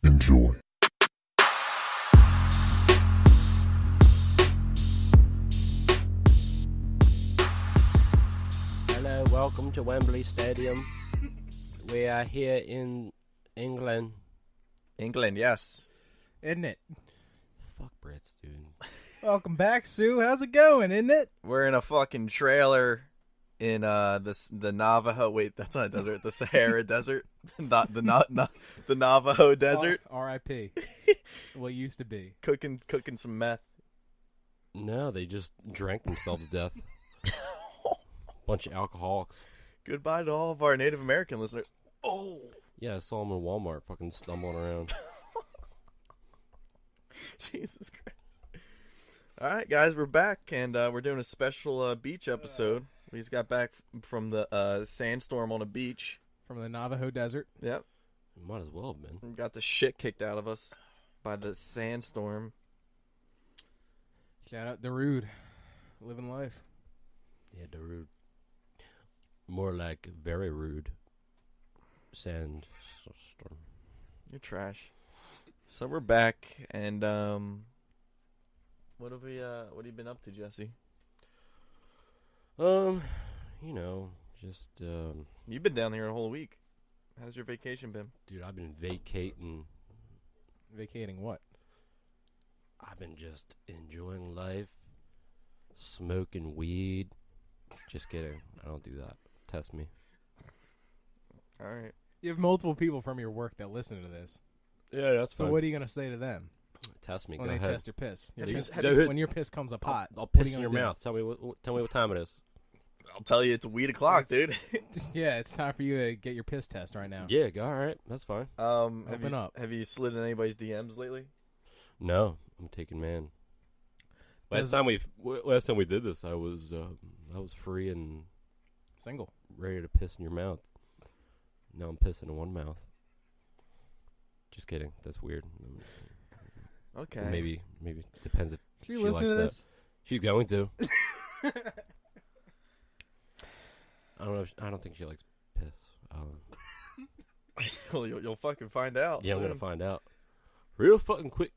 Enjoy. Hello, welcome to Wembley Stadium. We are here in England. England, yes. Isn't it? Fuck Brits, dude. Welcome back, Sue. How's it going, isn't it? We're in a fucking trailer in the Navajo. Wait, that's not a desert. The Sahara Desert. Not the Navajo Desert. R.I.P. What used to be. Cooking some meth. No, they just drank themselves to death. Bunch of alcoholics. Goodbye to all of our Native American listeners. Oh. Yeah, I saw them in Walmart fucking stumbling around. Jesus Christ. All right, guys, we're back, and we're doing a special beach episode. We just got back from the sandstorm on a beach. From the Navajo Desert. Yep. Might as well have been. We got the shit kicked out of us by the sandstorm. Shout out Darude. Living life. Yeah, the rude. More like very rude. Sandstorm. You're trash. So we're back, and what have you been up to, Jesse? You know, just You've been down here a whole week. How's your vacation been? dude, I've been vacating. Vacating what? I've been just enjoying life, smoking weed. Just kidding. I don't do that. Test me. All right. You have multiple people from your work that listen to this. Yeah, that's So what are you going to say to them Test me. when Go they ahead. test your piss? Your Have you- piss- have you- when your piss comes up hot, I'll what are piss you in your gonna do? mouth. Tell me what time it is. I'll tell you, it's weed o'clock, dude. Yeah, it's time for you to get your piss test right now. Yeah, all right. That's fine. Open up. Have you slid in anybody's DMs lately? No, I'm taking man. Last time we did this, I was free and Single. ready to piss in your mouth. Now I'm pissing in one mouth. Just kidding. That's weird. Okay. Maybe depends if She she listen likes to that. this? She's going to. I don't know. I don't think she likes piss. Well, you'll fucking find out. Yeah, I'm soon. gonna find out real fucking quick.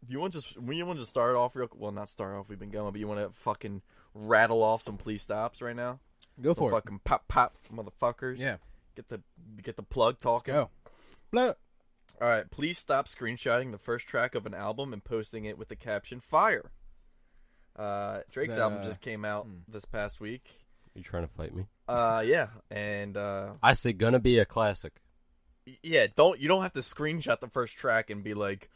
You want to start off real? Well, not start off. We've been going, but you want to fucking rattle off some police stops right now? Go Some for it. fucking pop, motherfuckers. Yeah. Get the plug talking. Go. Blow it. All right. Please stop screenshotting the first track of an album and posting it with the caption "Fire." Drake's album just came out this past week. You trying to fight me? Yeah, and I say gonna be a classic. yeah, you don't have to screenshot the first track and be like,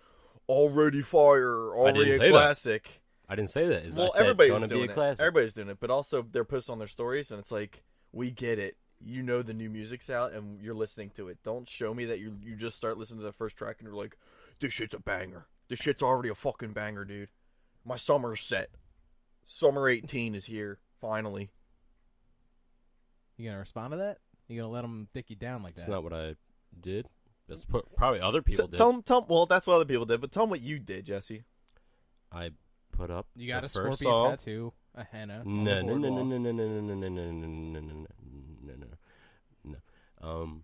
already fire, already didn't a say that. classic. I didn't say that. Well, I said everybody's gonna doing be a it. classic. Everybody's doing it, but also they're posting on their stories, and it's like, we get it. You know the new music's out, and you're listening to it. Don't show me that you just start listening to the first track, and you're like, this shit's a banger. This shit's already a fucking banger, dude. My summer's set. Summer 18 is here, finally. You gonna respond to that? You gonna let them dick you down like that? That's not what I did. That's probably other people did. Tell them, well, that's what other people did, but tell them what you did, Jesse. I put up. You got the a first scorpion song. tattoo, a henna. on No, the no, no, no, boardwalk. no, no, no, no, no, no, no, no, no, no.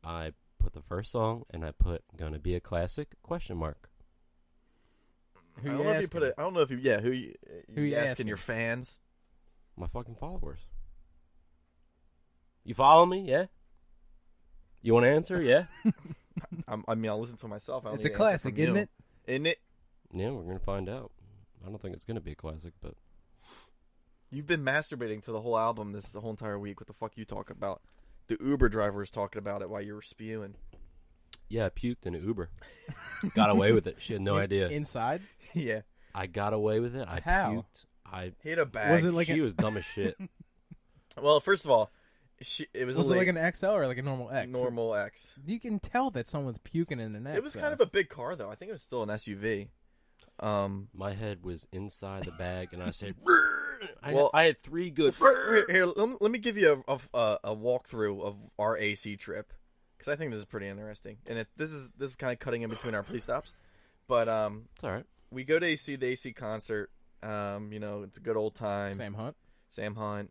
I put the first song and I put "Gonna Be a Classic?" ? Who I don't you know if you asking? put it. I don't know if you. Yeah, who you you asking? asking? Your fans? My fucking followers. You follow me? Yeah. You want to answer? Yeah. I mean, I'll listen to myself. I don't It's a need an answer classic, from isn't you. it? Isn't it? Yeah, we're gonna find out. I don't think it's gonna be a classic, but You've been masturbating to the whole album the whole entire week. What the fuck you talking about? The Uber driver was talking about it while you were spewing. yeah, I puked in an Uber. Got away with it. She had no idea. Inside? Yeah, I got away with it. I How? puked. he had a bag. Was it like She was dumb as shit. Well, first of all, it was Was a it like an XL or like a normal X? normal X. You can tell that someone's puking in an X. It was kind of a big car, though. I think it was still an SUV. My head was inside the bag, and I said, Well, I had three good. Here, let me give you a walkthrough of our AC trip, because I think this is pretty interesting, and this is kind of cutting in between our police stops, but It's all right. we go to see the AC concert. You know, it's a good old time. Sam Hunt.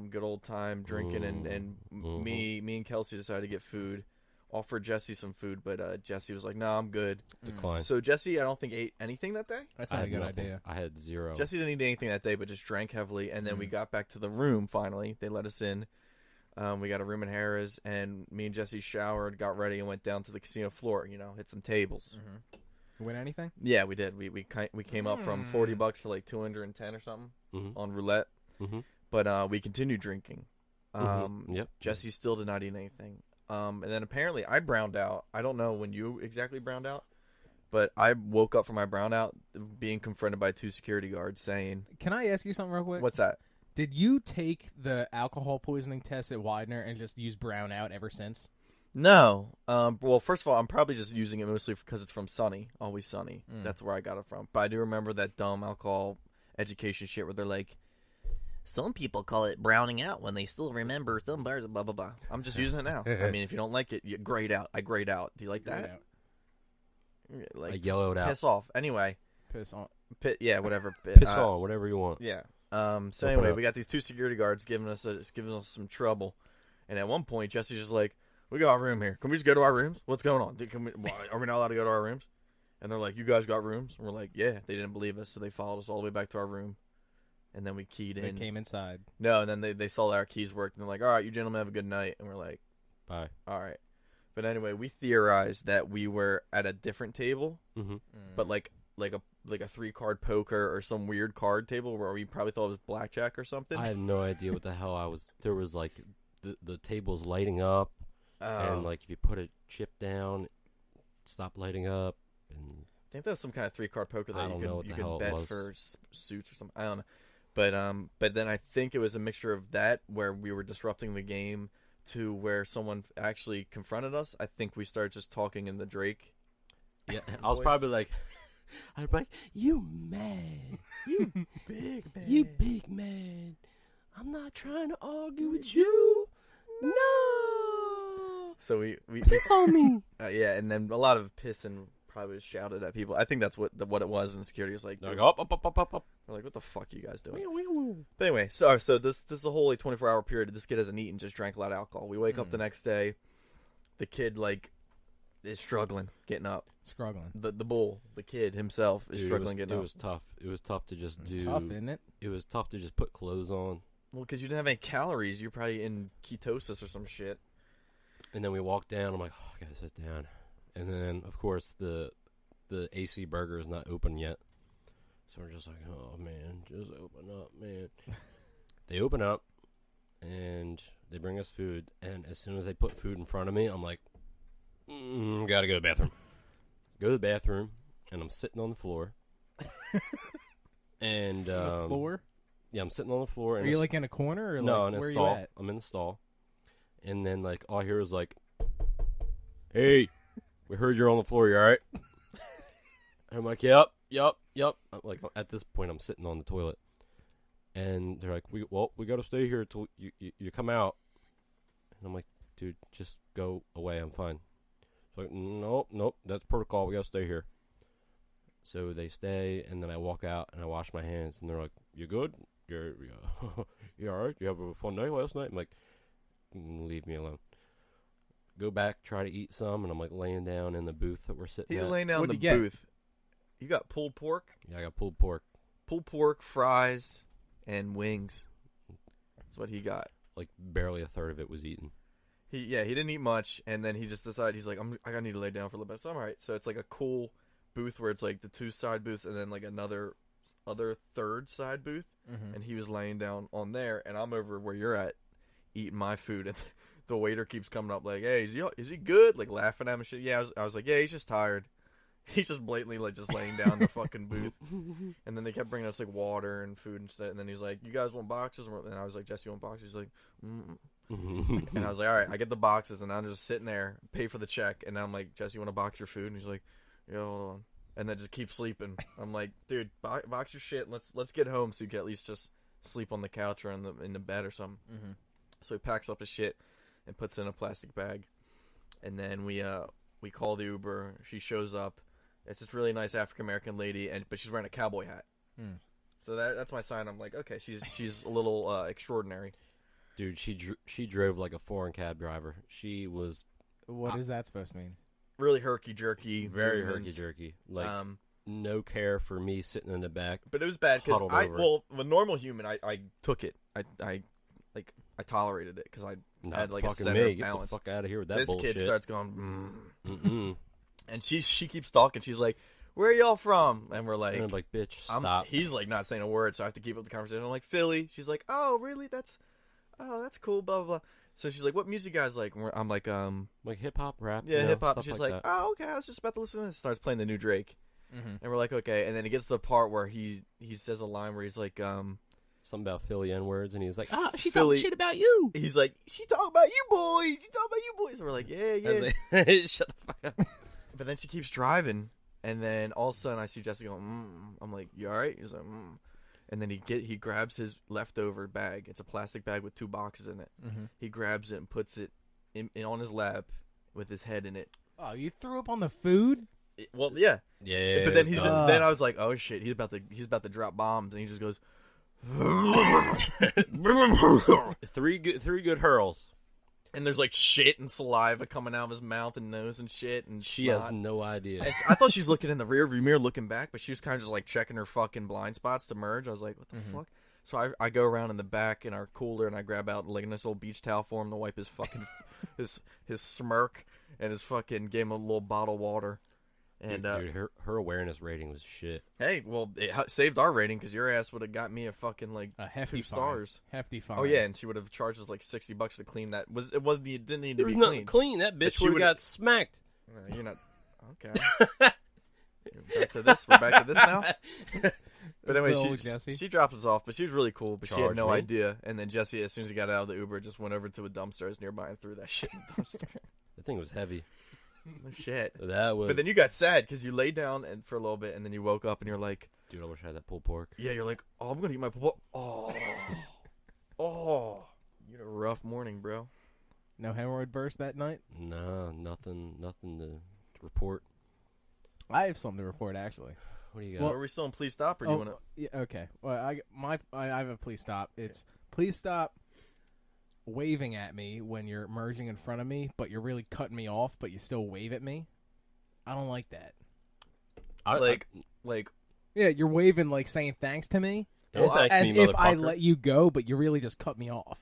Good old time drinking, and me and Kelsey decided to get food. Offered Jesse some food, but Jesse was like, "No, I'm good." Decline. So Jesse, I don't think ate anything that day. That's not a good idea. I had 0. Jesse didn't eat anything that day, but just drank heavily. And then we got back to the room. Finally, they let us in. We got a room in Harrah's, and me and Jesse showered, got ready, and went down to the casino floor. You know, hit some tables. Win anything? Yeah, we did. We came up from $40 to like 210 or something on roulette. But we continued drinking. Yep. Jesse still did not eat anything. And then apparently I browned out. I don't know when you exactly browned out, but I woke up from my brown out being confronted by 2 security guards saying, "Can I ask you something real quick?" "What's that?" Did you take the alcohol poisoning test at Widener and just use brown out ever since? No. Well, first of all, I'm probably just using it mostly because it's from Sunny, Always Sunny. That's where I got it from. But I do remember that dumb alcohol education shit where they're like, some people call it browning out when they still remember some bars, blah, blah, blah. I'm just using it now. I mean, if you don't like it, you grayed out. I grayed out. Do you like that? Like, I yellowed out. Piss off. Anyway. Piss on. Yeah, whatever. Piss on, whatever you want. Yeah. So anyway, we got these 2 security guards giving us some trouble. And at one point, Jesse's just like, "We got a room here. Can we just go to our rooms? What's going on? Are we not allowed to go to our rooms?" And they're like, "You guys got rooms?" And we're like, "Yeah." They didn't believe us, so they followed us all the way back to our room. And then we keyed in. They came inside. No, and then they saw that our keys worked, and they're like, "All right, you gentlemen have a good night." And we're like, "Bye." All right. But anyway, we theorized that we were at a different table, but like a 3-card poker or some weird card table where we probably thought it was blackjack or something. I had no idea what the hell I was. There was like the tables lighting up, and like if you put a chip down, it stopped lighting up. And I think that was some kind of 3-card poker that you could bet was. for suits or something. I don't know. But then I think it was a mixture of that where we were disrupting the game to where someone actually confronted us. I think we started just talking in the Drake. Yeah, I was probably like, I'd be like, "You mad? You big man. You big man. I'm not trying to argue with you. No." So we piss on me. Yeah, and then a lot of pissing probably shouted at people. I think that's what it was. And security was like, Like, up. We're like, "What the fuck are you guys doing?" Wee. But anyway, so this is a whole 24-hour period. This kid hasn't eaten, just drank a lot of alcohol. We wake up the next day. The kid is struggling getting up. The bull, the kid himself is struggling getting up. It was tough. It was tough to just do. Tough, isn't it? It was tough to just put clothes on. Well, because you didn't have any calories. You're probably in ketosis or some shit. And then we walked down. I'm like, "Oh, I gotta sit down." And then, of course, the AC Burger is not open yet. So we're just like, "Oh, man, just open up, man." They open up, and they bring us food. And as soon as they put food in front of me, I'm like, gotta go to the bathroom. Go to the bathroom, and I'm sitting on the floor. And the floor? Yeah, I'm sitting on the floor. Are you like in a corner or no, like, in a where stall. are you at? I'm in the stall. And then like all I hear is like, "Hey, we heard you're on the floor. You all right?" And I'm like, Yep. I'm like at this point, I'm sitting on the toilet, and they're like, "We got to stay here till you come out." And I'm like, "Dude, just go away. I'm fine." It's like, nope, that's protocol. We got to stay here. So they stay, and then I walk out and I wash my hands, and they're like, "You good? You all right? You have a fun night last night?" I'm like, "Leave me alone." Go back, try to eat some, and I'm like laying down in the booth that we're sitting He's at. laying down in the booth. You got pulled pork? Yeah, I got pulled pork. Pulled pork, fries, and wings. That's what he got. Like barely a third of it was eaten. He didn't eat much, and then he just decided, he's like, I need to lay down for a little bit. So I'm all right. So it's like a cool booth where it's like the 2 side booths and then like other third side booth, and he was laying down on there, and I'm over where you're at eating my food, and the waiter keeps coming up like, "Hey, is he good?" Like laughing at him and shit. Yeah, I was like, "Yeah, he's just tired." He's just blatantly like just laying down in the fucking booth. And then they kept bringing us like water and food and stuff. And then he's like, "You guys want boxes?" And I was like, "Jesse, you want boxes?" He's like, And I was like, "All right." I get the boxes, and I'm just sitting there, pay for the check, and I'm like, "Jesse, you want to box your food?" And he's like, "Yeah, hold on." And then just keep sleeping. I'm like, "Dude, box your shit. Let's get home so you can at least just sleep on the couch or in the bed or something." So he packs up his shit and puts it in a plastic bag, and then we call the Uber. She shows up, It's this really nice African American lady, but she's wearing a cowboy hat. Hmm. So that's my sign. I'm like, okay, she's a little extraordinary. Dude, she drove like a foreign cab driver. She was What is that supposed to mean? Really herky jerky, very herky jerky. Like no care for me sitting in the back. But it was bad because Huddled over. well, a normal human, I took it. I tolerated it because I Not had like a fucking center me. of Get balance. the fuck out of here with that This bullshit. kid starts going, Mm-mm. and she keeps talking. She's like, "Where are y'all from?" And we're like, And I'm like, bitch, stop. He's like not saying a word, so I have to keep up the conversation. I'm like, Philly. She's like, "Oh, really? That's cool." Blah blah blah. So she's like, "What music you guys like?" And I'm like, Like hip hop, rap. yeah, hip hop." stuff She's like like, that. "Oh, okay. I was just about to listen to this." Starts playing the new Drake, Mm-hmm. and we're like, "Okay." And then it gets to the part where he says a line where he's like, Something about Philly N words, and he's like, she Philly- talking shit about you. he's like, "She talking about you, boys. She talking about you, boys." And we're like, "Yeah, I yeah." was like, shut the fuck up. But then she keeps driving, and then all of a sudden I see Jesse going, I'm like, "You all right?" He's like, And then he grabs his leftover bag. It's a plastic bag with 2 boxes in it. Mm-hmm. He grabs it and puts it in on his lap with his head in it. Oh, you threw up on the food? Well, yeah. Yeah. But then done. then I was like, "Oh shit, he's about to drop bombs," and he just goes, three good hurls. and there's like shit and saliva coming out of his mouth and nose and shit, and She snot. has no idea. I thought she was looking in the rearview mirror, looking back, but she was kind of just like checking her fucking blind spots to merge. I was like, "What the fuck?" So I go around in the back in our cooler and I grab out like a nice old beach towel for him to wipe his fucking his smirk and his fucking gave him a little bottle of water. And Dude, her awareness rating was shit. hey, well, it saved our rating because your ass would have got me a fucking like A hefty 2 stars. Fine. Hefty fine. Oh yeah, and she would have charged us like $60 to clean that. It didn't need to There be was nothing clean. clean. That But bitch she would have would've- got smacked. You're not okay. Back to this. We're back to this now. But anyway, Phil, Jesse. she dropped us off, but she was really cool. But she had Charge no me? idea. And then Jesse, as soon as he got out of the Uber, just went over to a dumpster nearby and threw that shit in the dumpster. That thing was heavy. No shit. That was. But then you got sad because you laid down and for a little bit, and then you woke up and you're like, Dude, I wish I had that pulled pork. yeah, you're like, oh, I'm gonna eat my oh, you had a rough morning, bro. No hemorrhoid burst that night? No, nothing to report. I have something to report, actually. What do you got? Are we still in Please Stop, or do you want to? Yeah, okay. Well, I have a please stop. It's please stop waving at me when you're merging in front of me, but you're really cutting me off, but you still wave at me. I don't like that. Like, Yeah, you're waving like saying thanks to me, Don't thank as me, if I motherfucker. let you go, but you really just cut me off.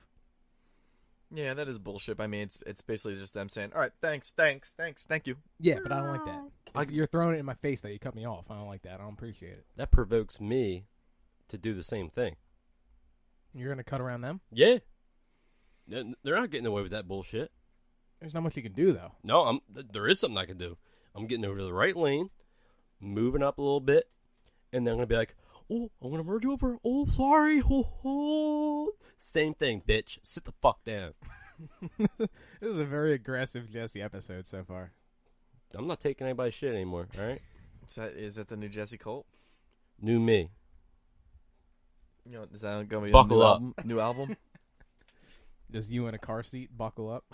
yeah, that is bullshit. I mean, it's basically just them saying, all right, thanks, thank you. Yeah, but I don't like that. You're throwing it in my face that you cut me off. I don't like that. I don't appreciate it. That provokes me to do the same thing. You're gonna cut around them? Yeah. They're not getting away with that bullshit. There's not much you can do though. No, there is something I can do. I'm getting over to the right lane, moving up a little bit, and then I'm going to be like, oh, I'm going to merge over. Oh, sorry. Oh. Same thing, bitch. Sit the fuck down. This is a very aggressive Jesse episode so far. I'm not taking anybody's shit anymore, all right? Is that the new Jesse Colt? New me. You know, is that going to be Buckle a new up. album? New album? Just you in a car seat, buckle up.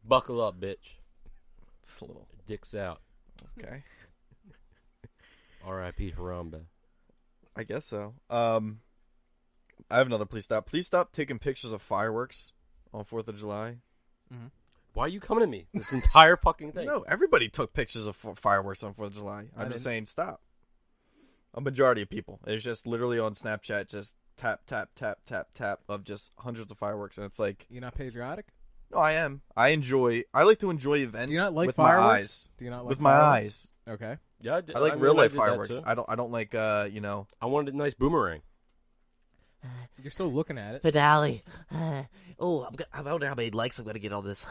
Buckle up, bitch. It's a little Dick's out. okay. R.I.P. Harambe. I guess so. I have another. Please stop. Please stop taking pictures of fireworks on 4th of July. Why are you coming to me? This entire fucking thing. No, everybody took pictures of fireworks on 4th of July. I'm just saying, stop. A majority of people. It's just literally on Snapchat, just tap, tap, tap, tap, tap of just hundreds of fireworks, and it's like, You're not patriotic? no, I am. I like to enjoy events Do you not like with fireworks? my eyes. Do you not like With my fireworks? eyes. Okay. Yeah, I like mean, real life did that fireworks. too. I don't like I wanted a nice boomerang. You're still looking at it. Finale. I wonder how many likes I'm going to get on this.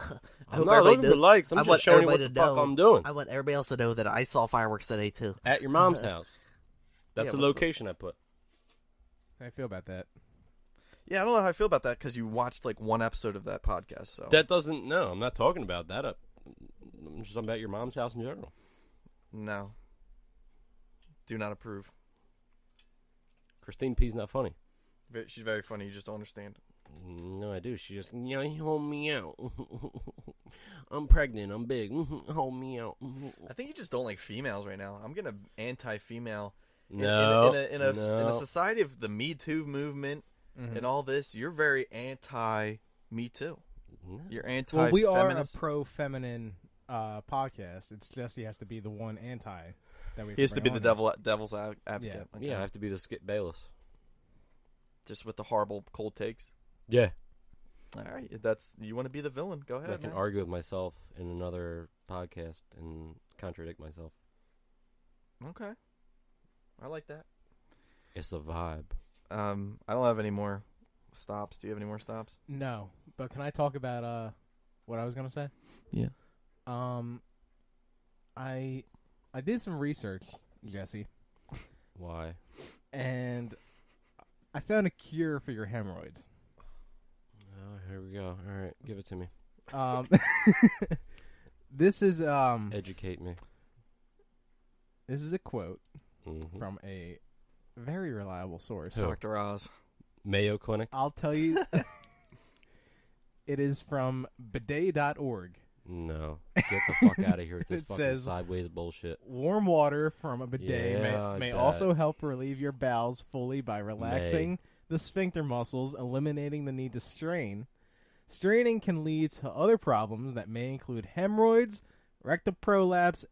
I I'm hope not everybody looking for knows. likes. I'm I just want showing you what everybody the to fuck know. I'm doing. I want everybody else to know that I saw fireworks today too. At your mom's house. That's Yeah, the what's location I put. How do you feel about that? Yeah, I don't know how I feel about that because you watched like one episode of that podcast. So That doesn't. No, I'm not talking about that. I'm just talking about your mom's house in general. no, do not approve. Christine P's not funny. She's very funny. You just don't understand. No, I do. She just, you know, hold me out. I'm pregnant. I'm big. Hold me out. I think you just don't like females right now. I'm gonna anti-female. No, in a society of the Me Too movement and all this, you're very anti-Me Too. No. You're anti-feminist. Well, we are a pro-feminine podcast. It's just he has to be the one anti that we. He has to be the devil's advocate. Yeah. Okay. Yeah, I have to be the Skip Bayless. Just with the horrible cold takes. Yeah. All right, you want to be the villain? Go ahead. I can man. argue with myself in another podcast and contradict myself. Okay, I like that. It's a vibe. I don't have any more stops. Do you have any more stops? No, but can I talk about what I was gonna say? Yeah. I did some research, Jesse, Why? and I found a cure for your hemorrhoids. Oh, here we go. All right, give it to me. This is Educate me. This is a quote Mm-hmm. from a very reliable source. Who? Dr. Oz. Mayo Clinic? I'll tell you. It is from bidet.org. No. Get the fuck out of here with this It fucking says- sideways bullshit. Warm water from a bidet Yeah, I may bet. also help relieve your bowels fully by relaxing the sphincter muscles, eliminating the need to strain. Straining can lead to other problems that may include hemorrhoids, rectal prolapse,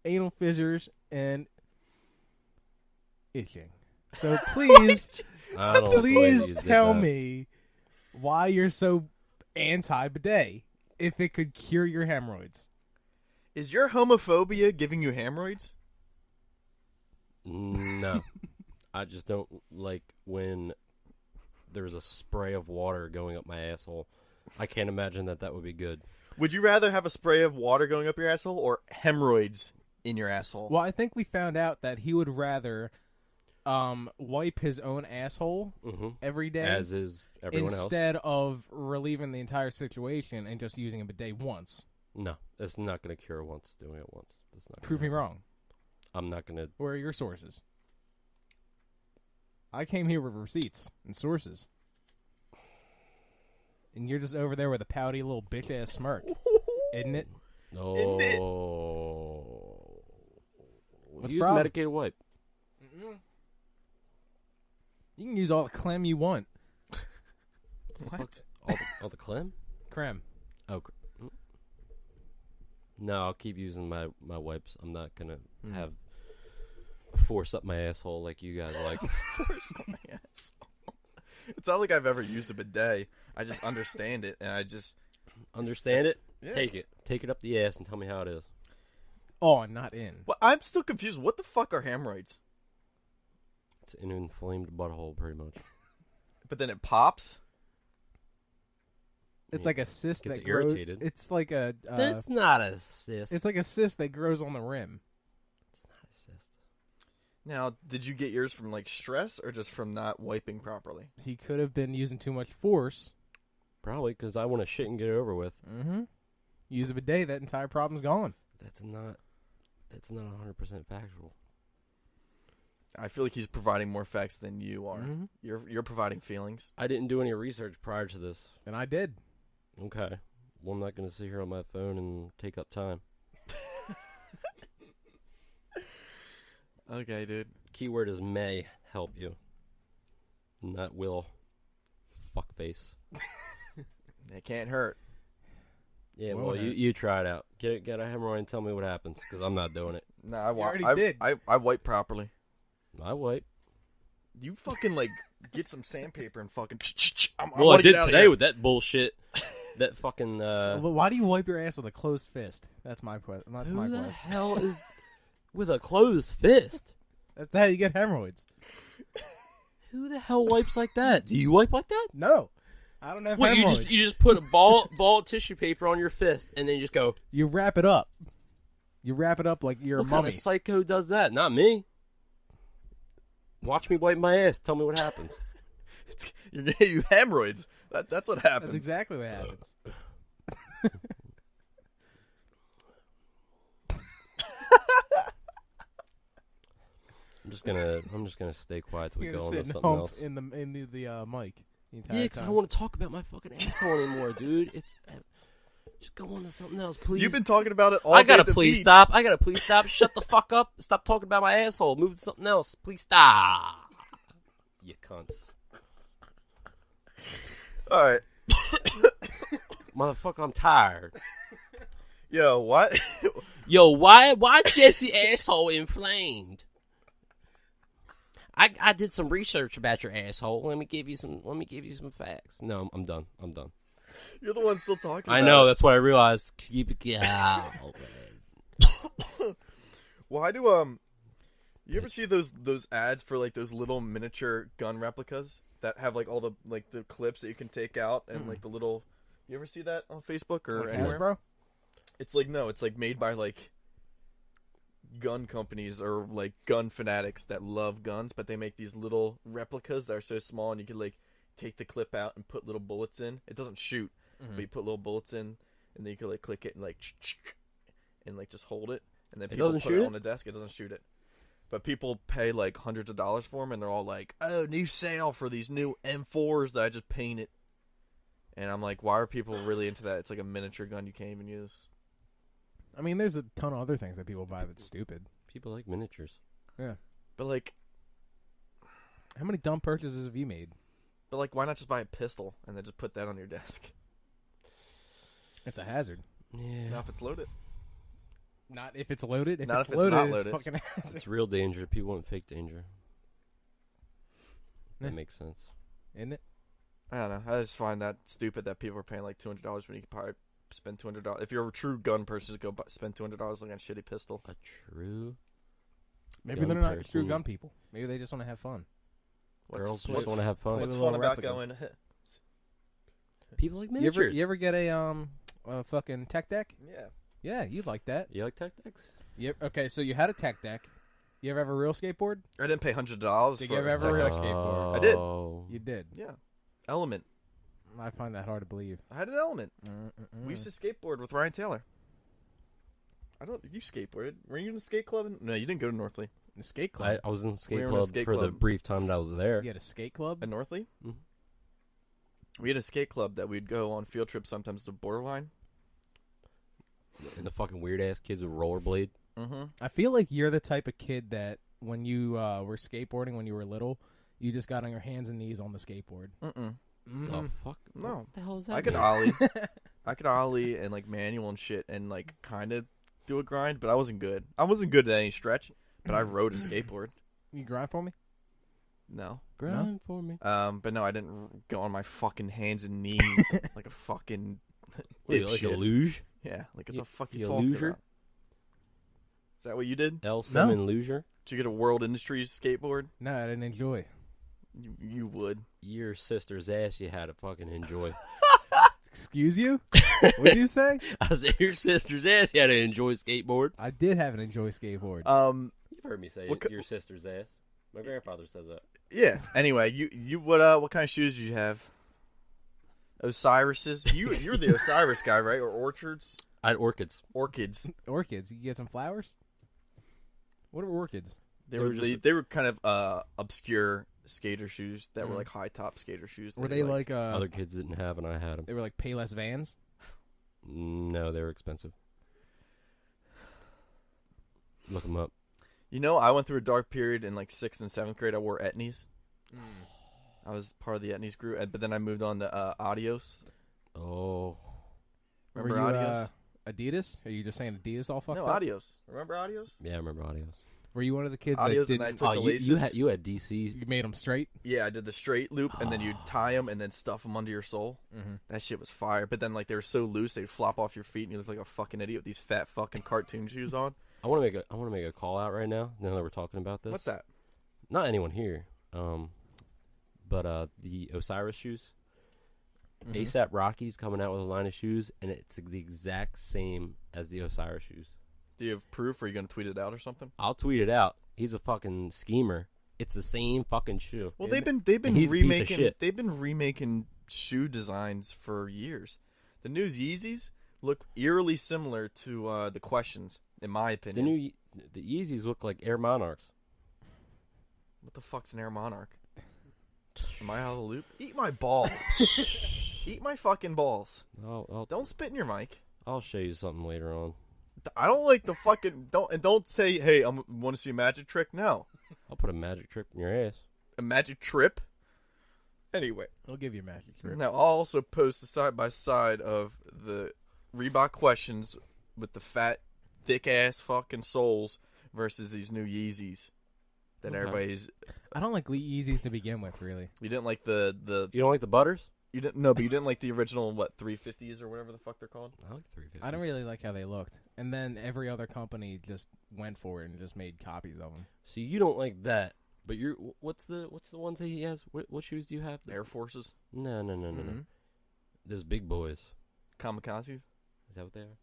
anal fissures, and itching. So please, I don't believe please you did tell that. me why you're so anti-bidet if it could cure your hemorrhoids. Is your homophobia giving you hemorrhoids? No. I just don't like when there's a spray of water going up my asshole. I can't imagine that would be good. Would you rather have a spray of water going up your asshole or hemorrhoids in your asshole? Well, I think we found out that he would rather wipe his own asshole Mm-hmm. every day As is everyone instead of relieving the entire situation and just using a bidet once. else. No, it's not going to cure once. Doing it once. That's not. Prove me wrong. I'm not going to. Where are your sources? I came here with receipts and sources. And you're just over there with a pouty little bitch-ass smirk. Isn't it? No. What's Use the a problem? medicated wipe. You can use all the clem you want. What? All the clem? Creme. Oh. No, I'll keep using my wipes. I'm not going to have force up my asshole like you guys like. Force on my asshole. It's not like I've ever used a bidet. I just understand it, and I just... Understand it? Yeah. Take it. Take it up the ass and tell me how it is. Oh, not in. Well, I'm still confused. What the fuck are hemorrhoids? It's an inflamed butthole, pretty much. But then it pops? It's Yeah. like a cyst Gets that grows. irritated. It's like a. That's not a cyst. It's like a cyst that grows on the rim. It's not a cyst. Now, did you get yours from, like, stress or just from not wiping properly? He could have been using too much force. Probably because I want to shit and get it over with. Mm-hmm. Use a bidet, that entire problem's gone. That's not 100% factual. I feel like he's providing more facts than you are. Mhm. You're providing feelings. I didn't do any research prior to this. And I did. Okay. Well, I'm not going to sit here on my phone and take up time. Okay, dude. Keyword is may help you. Not will. Fuckface. It can't hurt. Yeah, Won't well, hurt. you try it out. Get a hemorrhoid and tell me what happens, because I'm not doing it. No, I already I, did. I wipe properly. I wipe. You fucking like get some sandpaper and fucking. Well, I did today with that bullshit. That fucking. Well, why do you wipe your ass with a closed fist? That's my question. That's my Who the question. hell is with a closed fist? That's how you get hemorrhoids. Who the hell wipes like that? Do you wipe like that? No, I don't have What, hemorrhoids. you just put a ball of tissue paper on your fist and then you just go. You wrap it up. You wrap it up like you're What a kind mummy. of psycho does that? Not me. Watch me wipe my ass. Tell me what happens. You hemorrhoids. That's what happens. That's exactly what happens. I'm just gonna stay quiet till we You're go gonna on to sit something and else. hump in the mic. The entire Yeah, because I time. don't want to talk about my fucking asshole anymore, dude. It's Just go on to something else, please. You've been talking about it all I day gotta at the please beach. stop. I gotta please stop. Shut the fuck up. Stop talking about my asshole. Move to something else. Please stop. You cunts. All right. Motherfucker, I'm tired. Yo, what? Yo, why Jesse asshole inflamed? I did some research about your asshole. Let me give you some facts. No, I'm done. You're the one still talking I about know, it. that's what I realized. Keep it out. Why do you ever see those ads for like those little miniature gun replicas that have like all the clips that you can take out and like the little, you ever see that on Facebook or Like anywhere? Hasbro? It's like, no, it's like made by like gun companies or like gun fanatics that love guns, but they make these little replicas that are so small and you can like take the clip out and put little bullets in. It doesn't shoot, but you put little bullets in and then you can like click it and like and like just hold it, and then people doesn't put shoot it it? on the desk. It doesn't shoot it, but people pay like hundreds of dollars for them, and they're all like, "Oh, new sale for these new M4s that I just painted." And I'm like, why are people really into that? It's like a miniature gun you can't even use. I mean, there's a ton of other things that people buy that's stupid. People like miniatures. Yeah. But like, How many dumb purchases have you made? why not just buy a pistol and then just put that on your desk? It's a hazard. Yeah. Not if it's loaded. Not if it's loaded. If Not it's if it's loaded, not it's loaded. fucking a hazard. It's real danger. People want fake danger. That Yeah. makes sense. Isn't it? I don't know. I just find that stupid that people are paying like $200 when you can probably spend $200. If you're a true gun person, just go spend $200 on a shitty pistol. A true Maybe Gun they're not true person. gun people. Maybe they just want to have fun. girls what's- just want to have fun. Play What's with fun little about replicas. going? People like You miniatures. ever get a fucking tech deck? Yeah. Yeah, you'd like that. You like tactics? Okay, so you had a tech deck. You ever have a real skateboard? I didn't pay $100 Did for you a ever tech real deck. skateboard? I did. You did. Yeah. Element. I find that hard to believe. I had an Element. Mm-mm-mm. We used to skateboard with Ryan Taylor. You skateboarded. Were you in the skate club? No, you didn't go to Northley. The skate club. I was in the skate We were in a club skate for the club. brief time that I was there. You had a skate club? At Northley? Mhm. We had a skate club that we'd go on field trips sometimes to Borderline. And the fucking weird ass kids with rollerblade. Mm-hmm. I feel like you're the type of kid that when you were skateboarding when you were little, you just got on your hands and knees on the skateboard. Mm-mm. Oh fuck! No. What the hell is that? I could mean? ollie. I could ollie and like manual and shit and like kind of do a grind, but I wasn't good. I wasn't good at any stretch, but I rode a skateboard. You grind for me? No. Grind for me. But no, I didn't go on my fucking hands and knees like a fucking What are you, like a dipshit. luge? Yeah, like what You- the fuck you you a talking loser? about? Is that what you did? L. Simon Luger? Did you get a World Industries skateboard? No, I didn't enjoy. You would. Your sister's ass you had to fucking enjoy. Excuse you? What did you say? I said your sister's ass you had to enjoy skateboard. I did have an enjoy skateboard. You've heard me say What it, your sister's ass. My grandfather says that. Yeah. Anyway, you what kind of shoes did you have? Osiris's. You're the Osiris guy, right? Or Orchards? I had orchids. Orchids. Orchids. You get some flowers? What are orchids? They They were were just- they were kind of obscure skater shoes that were like high top skater shoes. Were that they you like Other kids didn't have, and I had them. they were like Payless Vans? No, they were expensive. Look them up. You know, I went through a dark period in like 6th and 7th grade. I wore etnies. I was part of the etnies group, but then I moved on to Adios. Oh, Remember Were you, Adios? Adidas? Are you just saying Adidas all fucked No, up? Adios. Remember Adios? yeah, I remember Adios. Were you one of the kids Adios that and I didn't, took the you laces. had DC. you made them straight? Yeah, I did the straight loop, and then you'd tie them and then stuff them under your sole. Mm-hmm. That shit was fire. But then, like, they were so loose, they'd flop off your feet, and you look like a fucking idiot with these fat fucking cartoon shoes on. I want to make a call out right now. Now that we're talking about this, What's that? Not anyone here. But the Osiris shoes. Mm-hmm. ASAP Rocky's coming out with a line of shoes, and it's the exact same as the Osiris shoes. Do you have proof, or are you going to tweet it out or something? I'll tweet it out. He's a fucking schemer. It's the same fucking shoe. Well, they've been He's a piece of remaking shit. shoe designs for years. The new Yeezys look eerily similar to the Questions, in my opinion. The Yeezys look like Air Monarchs. What the fuck's an Air Monarch? Am I out of the loop? Eat my balls. Eat my fucking balls. I'll Don't spit in your mic. I'll show you something later on. I don't like the fucking don't say, hey, I want to see a magic trick. No, I'll put a magic trick in your ass. a magic trip. Anyway, I'll give you a magic trick. now I'll also post a side by side of the Reebok questions with the fat, thick ass fucking soles versus these new Yeezys that Okay. everybody's. I don't like Yeezys to begin with, really. You didn't like the You don't like the butters? you didn't no, but you didn't like the original 350s or whatever the fuck they're called. I like 350s. I don't really like how they looked. And then every other company just went for it and just made copies of them. See, you don't like that, but you're. What's the ones that he has? What shoes do you have? Air Forces, No. Mhm. Those big boys. Kamikazes. Is that what they are?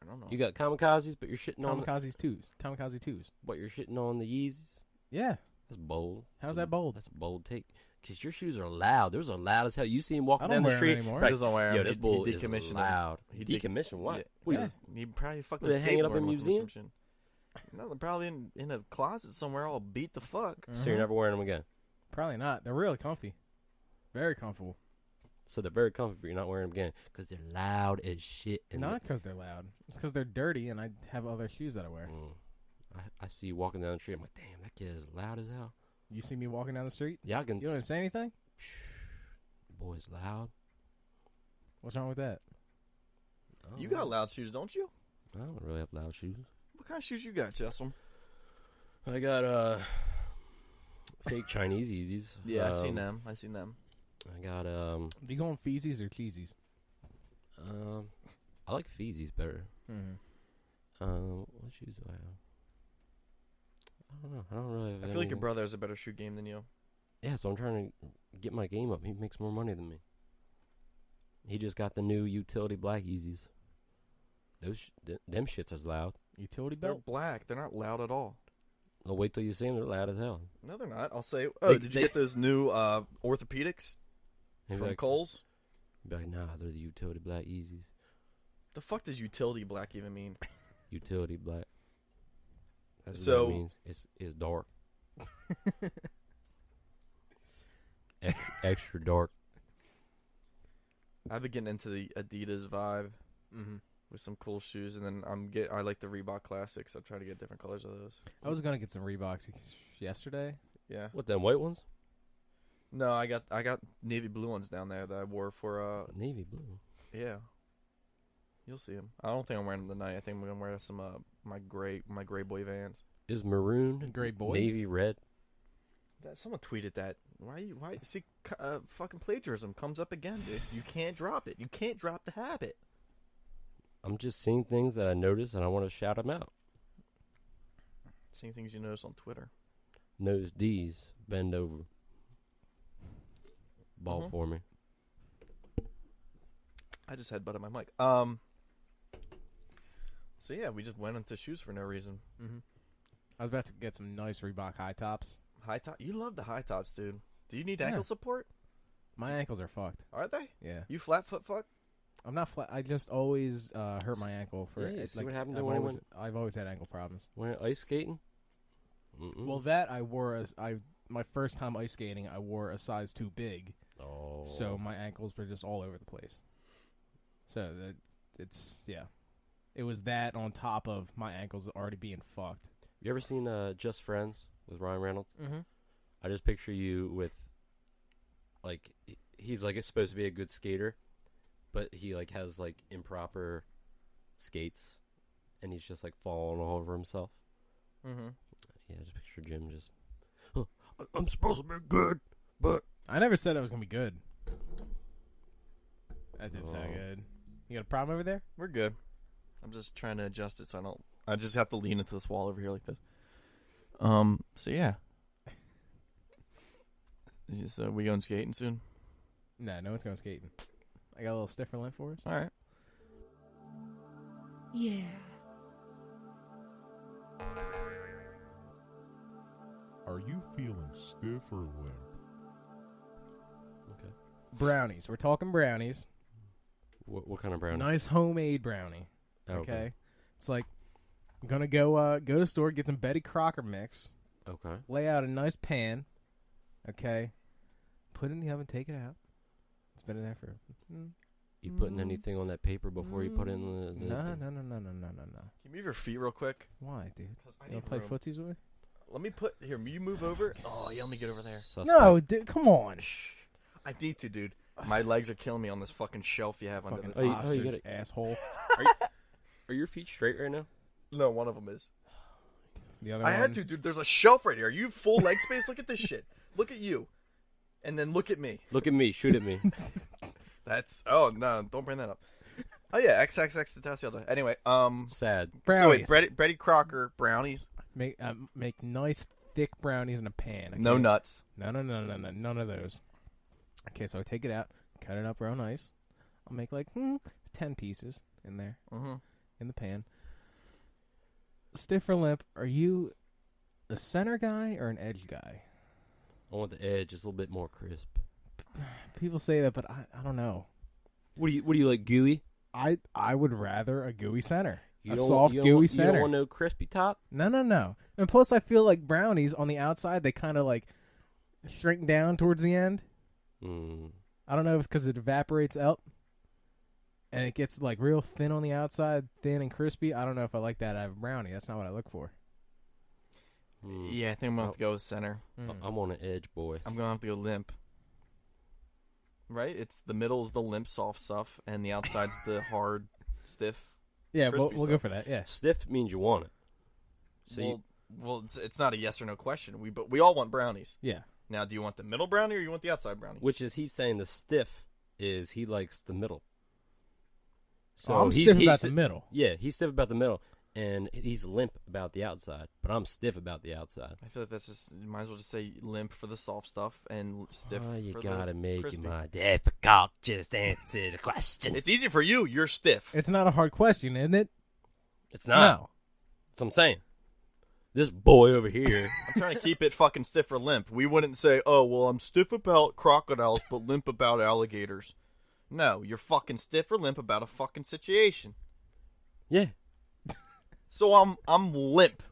I don't know. You got kamikazes, but you're shitting on. Kamikaze 2s. Kamikaze 2s. But you're shitting on the Yeezys. Yeah. That's bold. How's that bold? That's a bold take. Because your shoes are loud. Those are loud as hell. You see him I walking don't down the wear 'em street. anymore. He doesn't wear 'em. Yo, this He bull is decommissioned 'em. loud. He Decommissioned? What? Yeah. What Yeah. is- He probably fucking Were they hanging up in a skateboarding with 'em or museum? some shit. No, they're probably in a closet somewhere all beat the fuck. So you're Mhm. never wearing them again. Probably not. They're really comfy. Very comfortable. So they're very comfy, but you're not wearing them again because they're loud as shit. And Not because they're loud. It's because they're dirty and I have other shoes that I wear. I see you walking down the street. I'm like, damn, that kid is loud as hell. You see me walking down the street? Yeah, I can. You don't even say anything? Boy's loud. What's wrong with that? I don't You know. got loud shoes, don't you? I don't really have loud shoes. What kind of shoes you got, Jessam? I got fake Chinese Yeezys. Yeah, I seen them. I seen them. I got Do you go on Feezies or Cheesies? I like Feezies better. Mm-hmm. What shoes do I have? I don't know. I don't really have I feel like your any- brother has a better shoe game than you. Yeah, so I'm trying to get my game up. He makes more money than me. He just got the new utility black Yeezys. Them shits is loud. Utility They're belt? black. They're not loud at all. I'll wait till you see them. They're loud as hell. No, they're not. I'll say. Oh, They- did you they- get those new orthopedics He'd be from like, Kohl's? be like, nah, they're the utility black Yeezys. The fuck does utility black even mean? Utility black. That's what So- that means. It's dark. Extra dark. I've been getting into the Adidas vibe Mm-hmm. with some cool shoes, and then I like the Reebok Classics. I'm trying to get different colors of those. I was going to get some Reeboks yesterday. Yeah. What, them white ones? No, I got navy blue ones down there that I wore for Navy blue. yeah. You'll see them. I don't think I'm wearing them tonight. I think I'm gonna wear some my gray boy Vans. Is maroon Gray boy? navy red? That someone tweeted that. Why see fucking plagiarism comes up again, dude. You can't drop it. You can't drop the habit. I'm just seeing things that I noticed and I want to shout them out. Seeing things you notice on Twitter. Nose D's, bend over. Ball Mhm. for me. I just had butt on my mic. So yeah, we just went into shoes for no reason. Mm-hmm. I was about to get some nice Reebok high tops. High top. You love the high tops, dude. Do you need Yeah. ankle support? My ankles are fucked. Are they? Yeah. You flat foot fuck? I'm not flat. I just always hurt my ankle for Yeah, it. see what happened to I've when I always, I've always had ankle problems. Went ice skating? Mm-mm. Well, that I wore my first time ice skating, I wore a size too big, oh. so my ankles were just all over the place. So it was that on top of my ankles already being fucked. You ever seen Just Friends with Ryan Reynolds? Mm-hmm. I just picture you with, like, he's like supposed to be a good skater, but he like has like improper skates, and he's just like falling all over himself. Mm-hmm. Yeah, just picture Jim just. "Oh, I'm supposed to be good, but I never said I was gonna be good. That did sound Oh. good. You got a problem over there? We're good. I'm just trying to adjust it so I don't. I just have to lean into this wall over here like this. So yeah. So we going skating soon? No one's going skating. I got a little stiffer lint for us. All right. Yeah. Are you feeling stiff or limp? okay. Brownies. We're talking brownies. What kind of brownie? Nice homemade brownie. Oh, Okay. It's like I'm gonna go to the store, get some Betty Crocker mix, Okay. lay out a nice pan. Okay. Put it in the oven, take it out. It's been in there for. You putting anything on that paper before you put it in the No. Can you move your feet real quick? Why, dude? 'Cause I You need want to play room. footsies with me? Let me put here. You move over. Oh, yeah, let me get over there. Suspect. No, dude, come on. I need to, dude. My legs are killing me on this fucking shelf you have under Fucking the. Oh, you ostrich, gotta- asshole. Are your feet straight right now? No, one of them is. The other I one. had to, dude. There's a shelf right here. Are you full leg space? Look at this shit. Look at you, and then look at me. Look at me. Shoot at me. That's. Oh no! Don't bring that up. Oh yeah, XXX Tentacion. Anyway, Sad. So wait, Brownies. Betty Crocker brownies. Make nice thick brownies in a pan. Okay? No nuts. No, none of those. Okay, so I take it out, cut it up real nice. I'll make like 10 pieces in there Mm-hmm. in the pan. Stiff or limp? Are you a center guy or an edge guy? I want the edge just a little bit more crisp. People say that, but I don't know. What do you like, gooey? I would rather a gooey center. You A don't- soft, you don't gooey want- center. You don't want no crispy top? No. And plus, I feel like brownies on the outside, they kind of like shrink down towards the end. Mm. I don't know if it's because it evaporates out and it gets like real thin on the outside, thin and crispy. I don't know if I like that out of a brownie. That's not what I look for. Mm. Yeah, I think I'm gonna have to go with center. I'm on an edge, boy. I'm gonna have to go limp. Right? It's the middle is the limp, soft stuff, and the outside's the hard, stiff. Yeah, crispy we'll go stuff. for that. Yeah. Stiff means you want it. So Well, it's not a yes or no question. But we all want brownies. Yeah. Now, do you want the middle brownie or you want the outside brownie? which is he's saying the stiff is he likes the middle. So I'm he's- stiff he's about sti- the middle. Yeah, he's stiff about the middle, and he's limp about the outside. But I'm stiff about the outside. I feel like that's just you might as well just say limp for the soft stuff and stiff. Oh, you for gotta the make crispy. it more difficult. Just answer the question. It's easy for you. You're stiff. It's not a hard question, isn't it? It's not. No. That's what I'm saying. This boy over here. I'm trying to keep it fucking stiff or limp. We wouldn't say, oh, well, I'm stiff about crocodiles but limp about alligators. No, you're fucking stiff or limp about a fucking situation. Yeah, So I'm limp.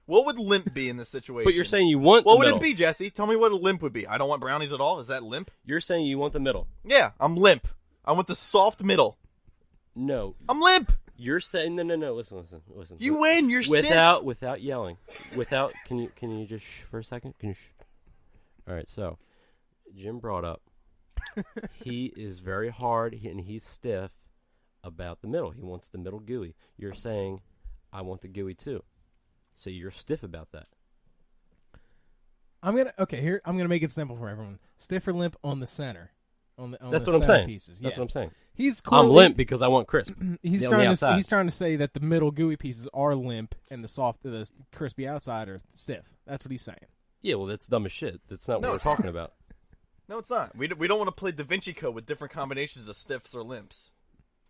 What would limp be in this situation? but you're saying you want. What the would middle. it be, Jesse? Tell me what a limp would be. I don't want brownies at all. Is that limp? You're saying you want the middle. Yeah, I'm limp. I want the soft middle. No, I'm limp. you're saying no. Listen. You win. You're stiff. Without yelling. Without can you just shh for a second? Can you shh? All right, so Jim brought up he is very hard and he's stiff about the middle. He wants the middle gooey. You're saying I want the gooey too. So you're stiff about that. I'm gonna make it simple for everyone. Stiff or limp on the center. On That's the what I'm center saying. Pieces. That's Yeah. what I'm saying. He's I'm clearly, limp because I want crisp. He's on the trying to outside. he's trying to say that the middle gooey pieces are limp and the crispy outside are stiff. That's what he's saying. Yeah, well, that's dumb as shit. That's not No, what we're it's talking about. No, it's not. We don't want to play Da Vinci Code with different combinations of stiffs or limps.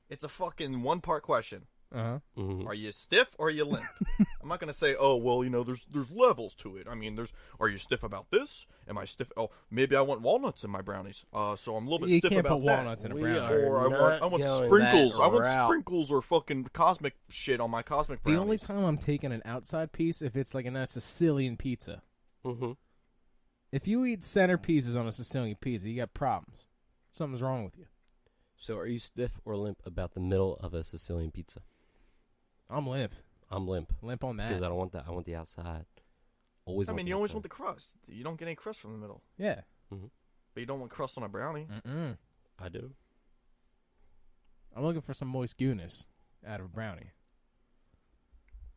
It's a fucking one-part question. Mhm. Are you stiff or are you limp? I'm not gonna say, oh well, there's levels to it. I mean, are you stiff about this? Am I stiff? Oh, maybe I want walnuts in my brownies. So I'm a little bit You stiff can't about put that. walnuts in a We brownie. are- Or I not want going sprinkles. that I want route. sprinkles or fucking cosmic shit on my cosmic The brownies. only time I'm taking an outside piece if it's like a nice Sicilian pizza. Mhm. If you eat center pieces on a Sicilian pizza, you got problems. Something's wrong with you. So are you stiff or limp about the middle of a Sicilian pizza? I'm limp. I'm limp Limp on because that. I don't want that. I want the outside. Always. I want mean, the you always outside. want the crust. You don't get any crust from the middle, Yeah. but you don't want crust on a brownie. Mm-mm. I do. I'm looking for some moist goodness out of a brownie.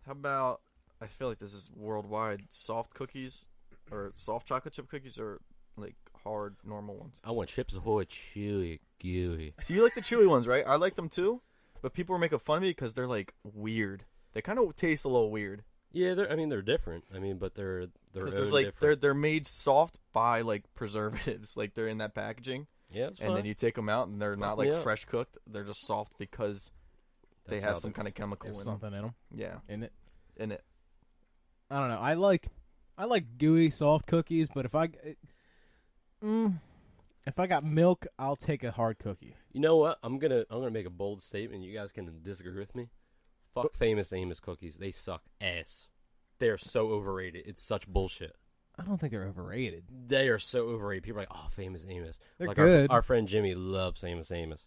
How about? I feel like this is worldwide. Soft cookies, or soft chocolate chip cookies, or like hard normal ones. I want Chips Ahoy chewy, gooey. So you like the chewy ones, right? I like them too, but people were making fun of me because they're like weird. They kind of taste a little weird. Yeah, they're different. I mean, but they're Because own there's like different. they're made soft by like preservatives, like they're in that packaging, Yeah, it's and fine. then you take them out and they're not Fuck like me up. fresh cooked. They're just soft because they That's have how some they- kind of chemical There's in them. something in them. Yeah, In it. in it. I don't know. I like gooey soft cookies, but if I got milk, I'll take a hard cookie. You know what? I'm gonna make a bold statement. You guys can disagree with me. Fuck Famous Amos cookies. They suck ass. They're so overrated. It's such bullshit. I don't think they're overrated. They are so overrated. People are like, oh, Famous Amos. They're like good. Our friend Jimmy loves Famous Amos.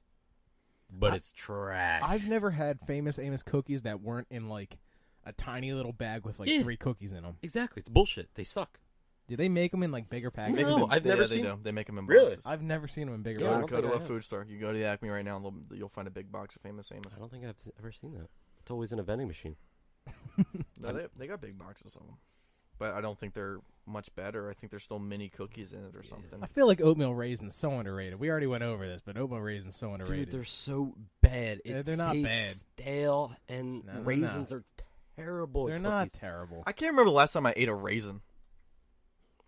But it's trash. I've never had Famous Amos cookies that weren't in like a tiny little bag with like 3 cookies in them. Exactly. It's bullshit. They suck. Do they make them in like bigger packages? No, I've never seen. They do. They make them in Really? boxes. I've never seen them in bigger Yeah, Go, boxes. go to a have. food store. You go to the Acme right now, and you'll find a big box of Famous Amos. I don't think I've ever seen that. It's always in a vending machine. No, they got big boxes of them, but I don't think they're much better. I think there's still mini cookies in it or something. I feel like oatmeal raisins so underrated. We already went over this, but oatmeal raisins so underrated. Dude, they're so bad. Yeah, It they're not tastes stale, and No, they're raisins are terrible. They're at not cookies. terrible. I can't remember the last time I ate a raisin.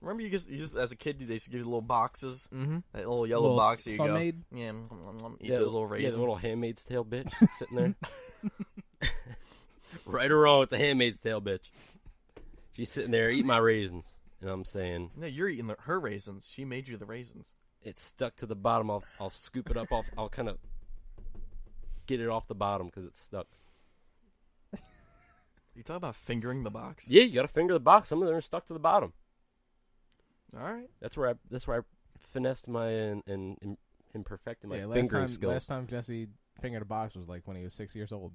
Remember, you just as a kid, they used to give you little boxes, Mm-hmm. that little yellow Little box. You go, Sun-Maid? yeah, eat those little raisins. Yeah, the little Handmaid's Tale bitch sitting there. Right or wrong with the Handmaid's Tale bitch. She's sitting there eating my raisins, and I'm saying No, you're eating her raisins. She made you the raisins. it's stuck to the bottom. I'll scoop it up off. I'll kind of get it off the bottom because it's stuck. You talk about fingering the box? Yeah, you got to finger the box. Some of them are stuck to the bottom. All right. That's where I finessed my and perfected my Yeah, fingering skills last time Jesse fingered a box was like when he was 6 years old.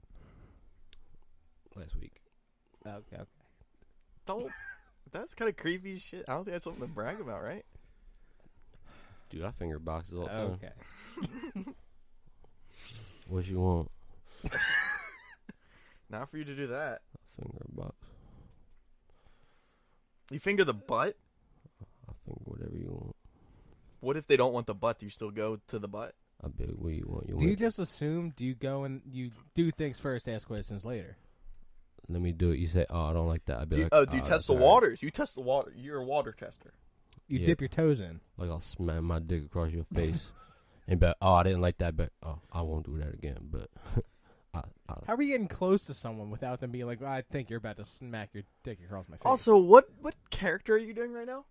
last week. Okay. Don't. That's kind of creepy as shit. I don't think that's something to brag about, right? Dude, I finger boxes all the time. Okay. What you want? Not for you to do that. Finger a box. You finger the butt? I finger whatever you want. What if they don't want the butt? Do you still go to the butt? I bet what you want. Do you just assume? Do you go and you do things first, ask questions later? Let me do it. You say, "Oh, I don't like that." I'd be Do you, like, do you "Oh, test that's the all right." waters? You test the water. You're a water tester. You Yeah. dip your toes in. Like I'll smack my dick across your face, and be like, "Oh, I didn't like that," but oh, I won't do that again. But How are you getting close to someone without them being like, I think you're about to smack your dick across my face? Also, what character are you doing right now?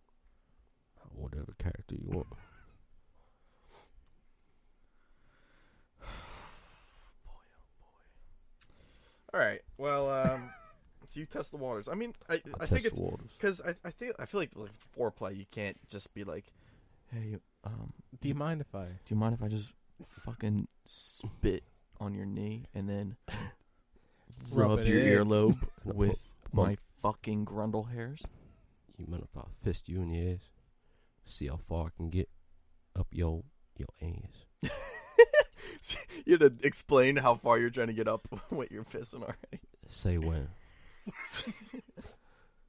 whatever character you want. All right. Well, so you test the waters. I mean, I think Test it's waters. because I feel like foreplay. You can't just be like, hey, do you mind if I? do you mind if I just fucking spit on your knee and then Rub rub it your in. earlobe Can I with put- my fucking grundle hairs? You mind if I fist you in the ass? See how far I can get up your ass. You had to explain how far you're trying to get up with your fisting already. Say when.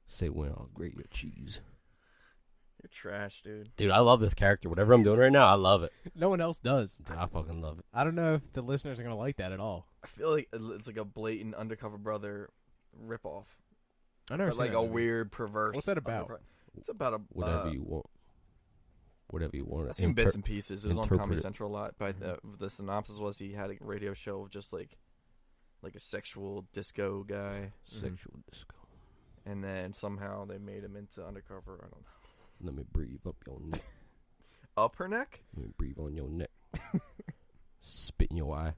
Say when I'll grate your cheese. You're trash, dude. Dude, I love this character. Whatever I'm doing right now, I love it. No one else does. Dude, I fucking love it. I don't know if the listeners are gonna like that at all. I feel like it's like a blatant Undercover Brother ripoff. I never Or seen like that a movie. weird, perverse. What's that about? It's about a Whatever you want. Whatever you want. I've seen bits and pieces. It was on Comedy interpret it. Central a lot. But the synopsis was he had a radio show of just like a sexual disco guy, Sexual disco. and then somehow they made him into undercover. I don't know. Let me breathe up your neck. Up her neck? Let me breathe on your neck. Spit in your eye.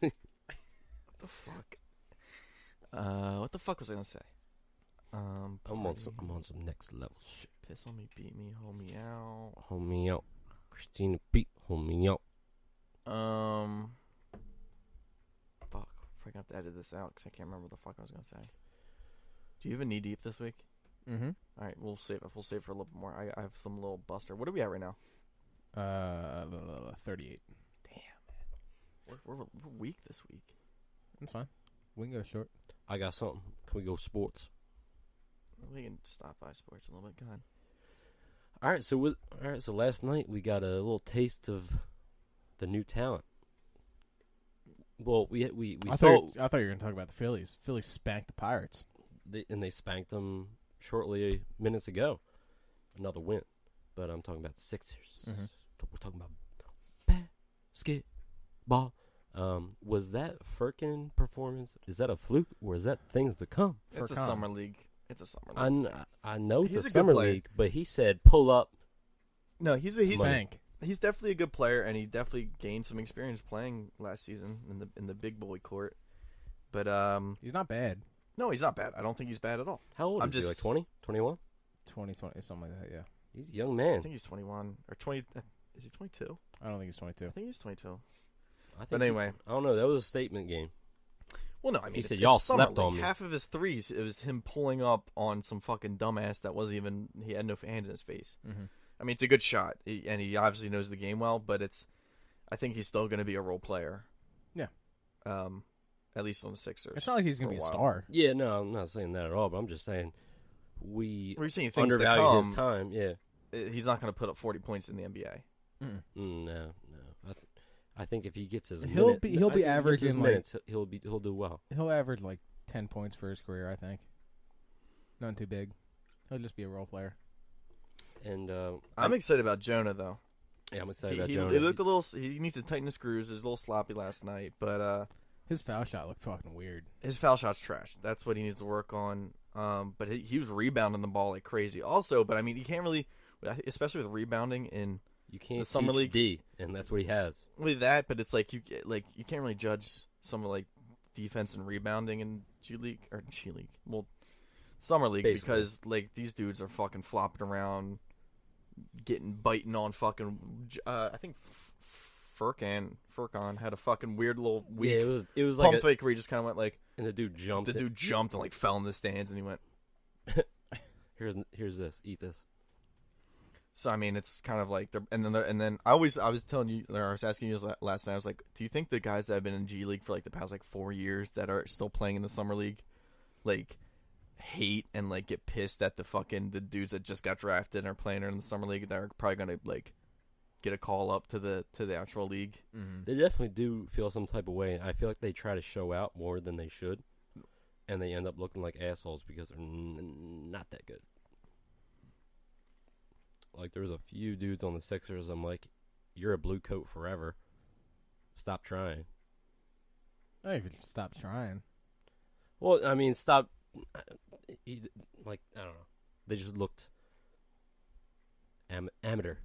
What the fuck? What the fuck was I gonna say? I'm on some next level shit. Piss on me, beat me, hold me out. Hold me out. Christina Pete, hold me out. Fuck. I have to edit this out because I can't remember what the fuck I was gonna say. Do you have a knee deep this week? Mm-hmm. All right, we'll save it. We'll save it for a little bit more. I have some little buster. What are we at right now? 38. We're weak this week. That's fine. We can go short. I got something. Can we go sports? We can stop by sports a little bit. Go ahead. All right. So last night we got a little taste of the new talent. Well, we I saw thought you were going to talk about the Phillies. Phillies spanked the Pirates. they spanked them shortly minutes ago. Another win, but I'm talking about the Sixers. Mm-hmm. We're talking about basketball. Was that Furkan performance? Is that a fluke or is that things to come? It's a Furkan. summer league. It's a summer league. I know it's He's a a good summer player. league, but he said pull up. No, he's Spank. he's definitely a good player, and he definitely gained some experience playing last season in the big boy court. But He's not bad. No, he's not bad. I don't think he's bad at all. How old I'm is he? Like just- 20? 21? 2020, something like that. Yeah, He's a young I man. think he's 21 or 20. Is he 22? I don't think he's 22. I think he's 22. I think But anyway. I don't know. That was a statement game. Well, no, I mean, He it's, said, it's "Y'all summer slept league. on me." Half of his threes, it was him pulling up on some fucking dumbass that wasn't even. He had no hand in his face. Mm-hmm. I mean, it's a good shot, and he obviously knows the game well. But I think he's still going to be a role player. Yeah. At least on the Sixers. It's not like he's gonna for be a while. star. Yeah, no, I'm not saying that at all, but I'm just saying we We're seeing things that undervalue come. his time. Yeah. He's not going to put up 40 points in the NBA. No. I think if he gets his He'll minute, be- I he'll be think if he gets his averaging, like- minutes, he'll do well. He'll average like 10 points for his career, I think. Nothing too big. He'll just be a role player. And I'm excited about Jonah, though. yeah, I'm excited He, about he, Jonah. he looked a little. He needs to tighten his screws. He was a little sloppy last night, but His foul shot looked fucking weird. his foul shot's trash. That's what he needs to work on. But he was rebounding the ball like crazy. Also, but I mean, you can't really, especially with rebounding in You can't the summer teach league- D, and that's what he has. with that. But it's like you can't really judge some like defense and rebounding in G League. Well, summer league Basically. because like these dudes are fucking flopping around, biting on fucking. I think Furkan had a fucking weird little weak Yeah, it was like pump fake where he just kind of went like and the dude jumped. the dude jumped and like fell in the stands and he went. Here's this. Eat this. So I mean, it's kind of like and then I was telling you, or I was asking you last night. I was like, do you think the guys that have been in G League for like the past like 4 years that are still playing in the summer league, like hate and like get pissed at the dudes that just got drafted and are playing in the summer league that are probably gonna like get a call up to the actual league? Mm-hmm. They definitely do feel some type of way. I feel like they try to show out more than they should, and they end up looking like assholes because they're not that good. Like, there was a few dudes on the Sixers, I'm like, you're a blue coat forever. Stop trying. Oh, if you stop trying. Well, I mean, stop. Like, I don't know. They just looked amateur.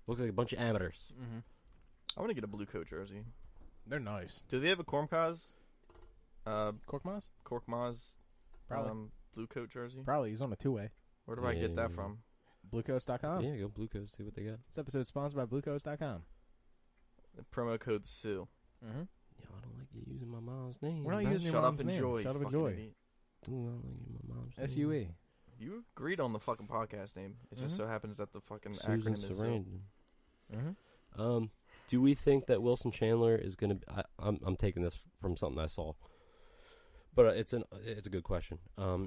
Looked like a bunch of amateurs. Mm-hmm. I want to get a blue coat jersey. They're nice. Do they have a Korkmaz? Korkmaz? Korkmaz Probably. blue coat jersey? Probably. He's on a two-way. Where do I get that Yeah. from? Bluecoats.com. Yeah, go Blue Coats, see what they got. This episode sponsored by Bluecoats.com. The promo code Sue. Mm-hmm. Yo, I don't like you using my mom's name. We're not bro. using your Shut up, mom's name. enjoy. Shut up, fucking enjoy. idiot. Dude, I don't like using my mom's name. S-U-E. You agreed on the fucking podcast name. It just Mhm. so happens that the fucking Susan acronym is Sue. Sarandon. Mm-hmm. Do we think that Wilson Chandler is going to? I'm taking this from something I saw, but it's a good question.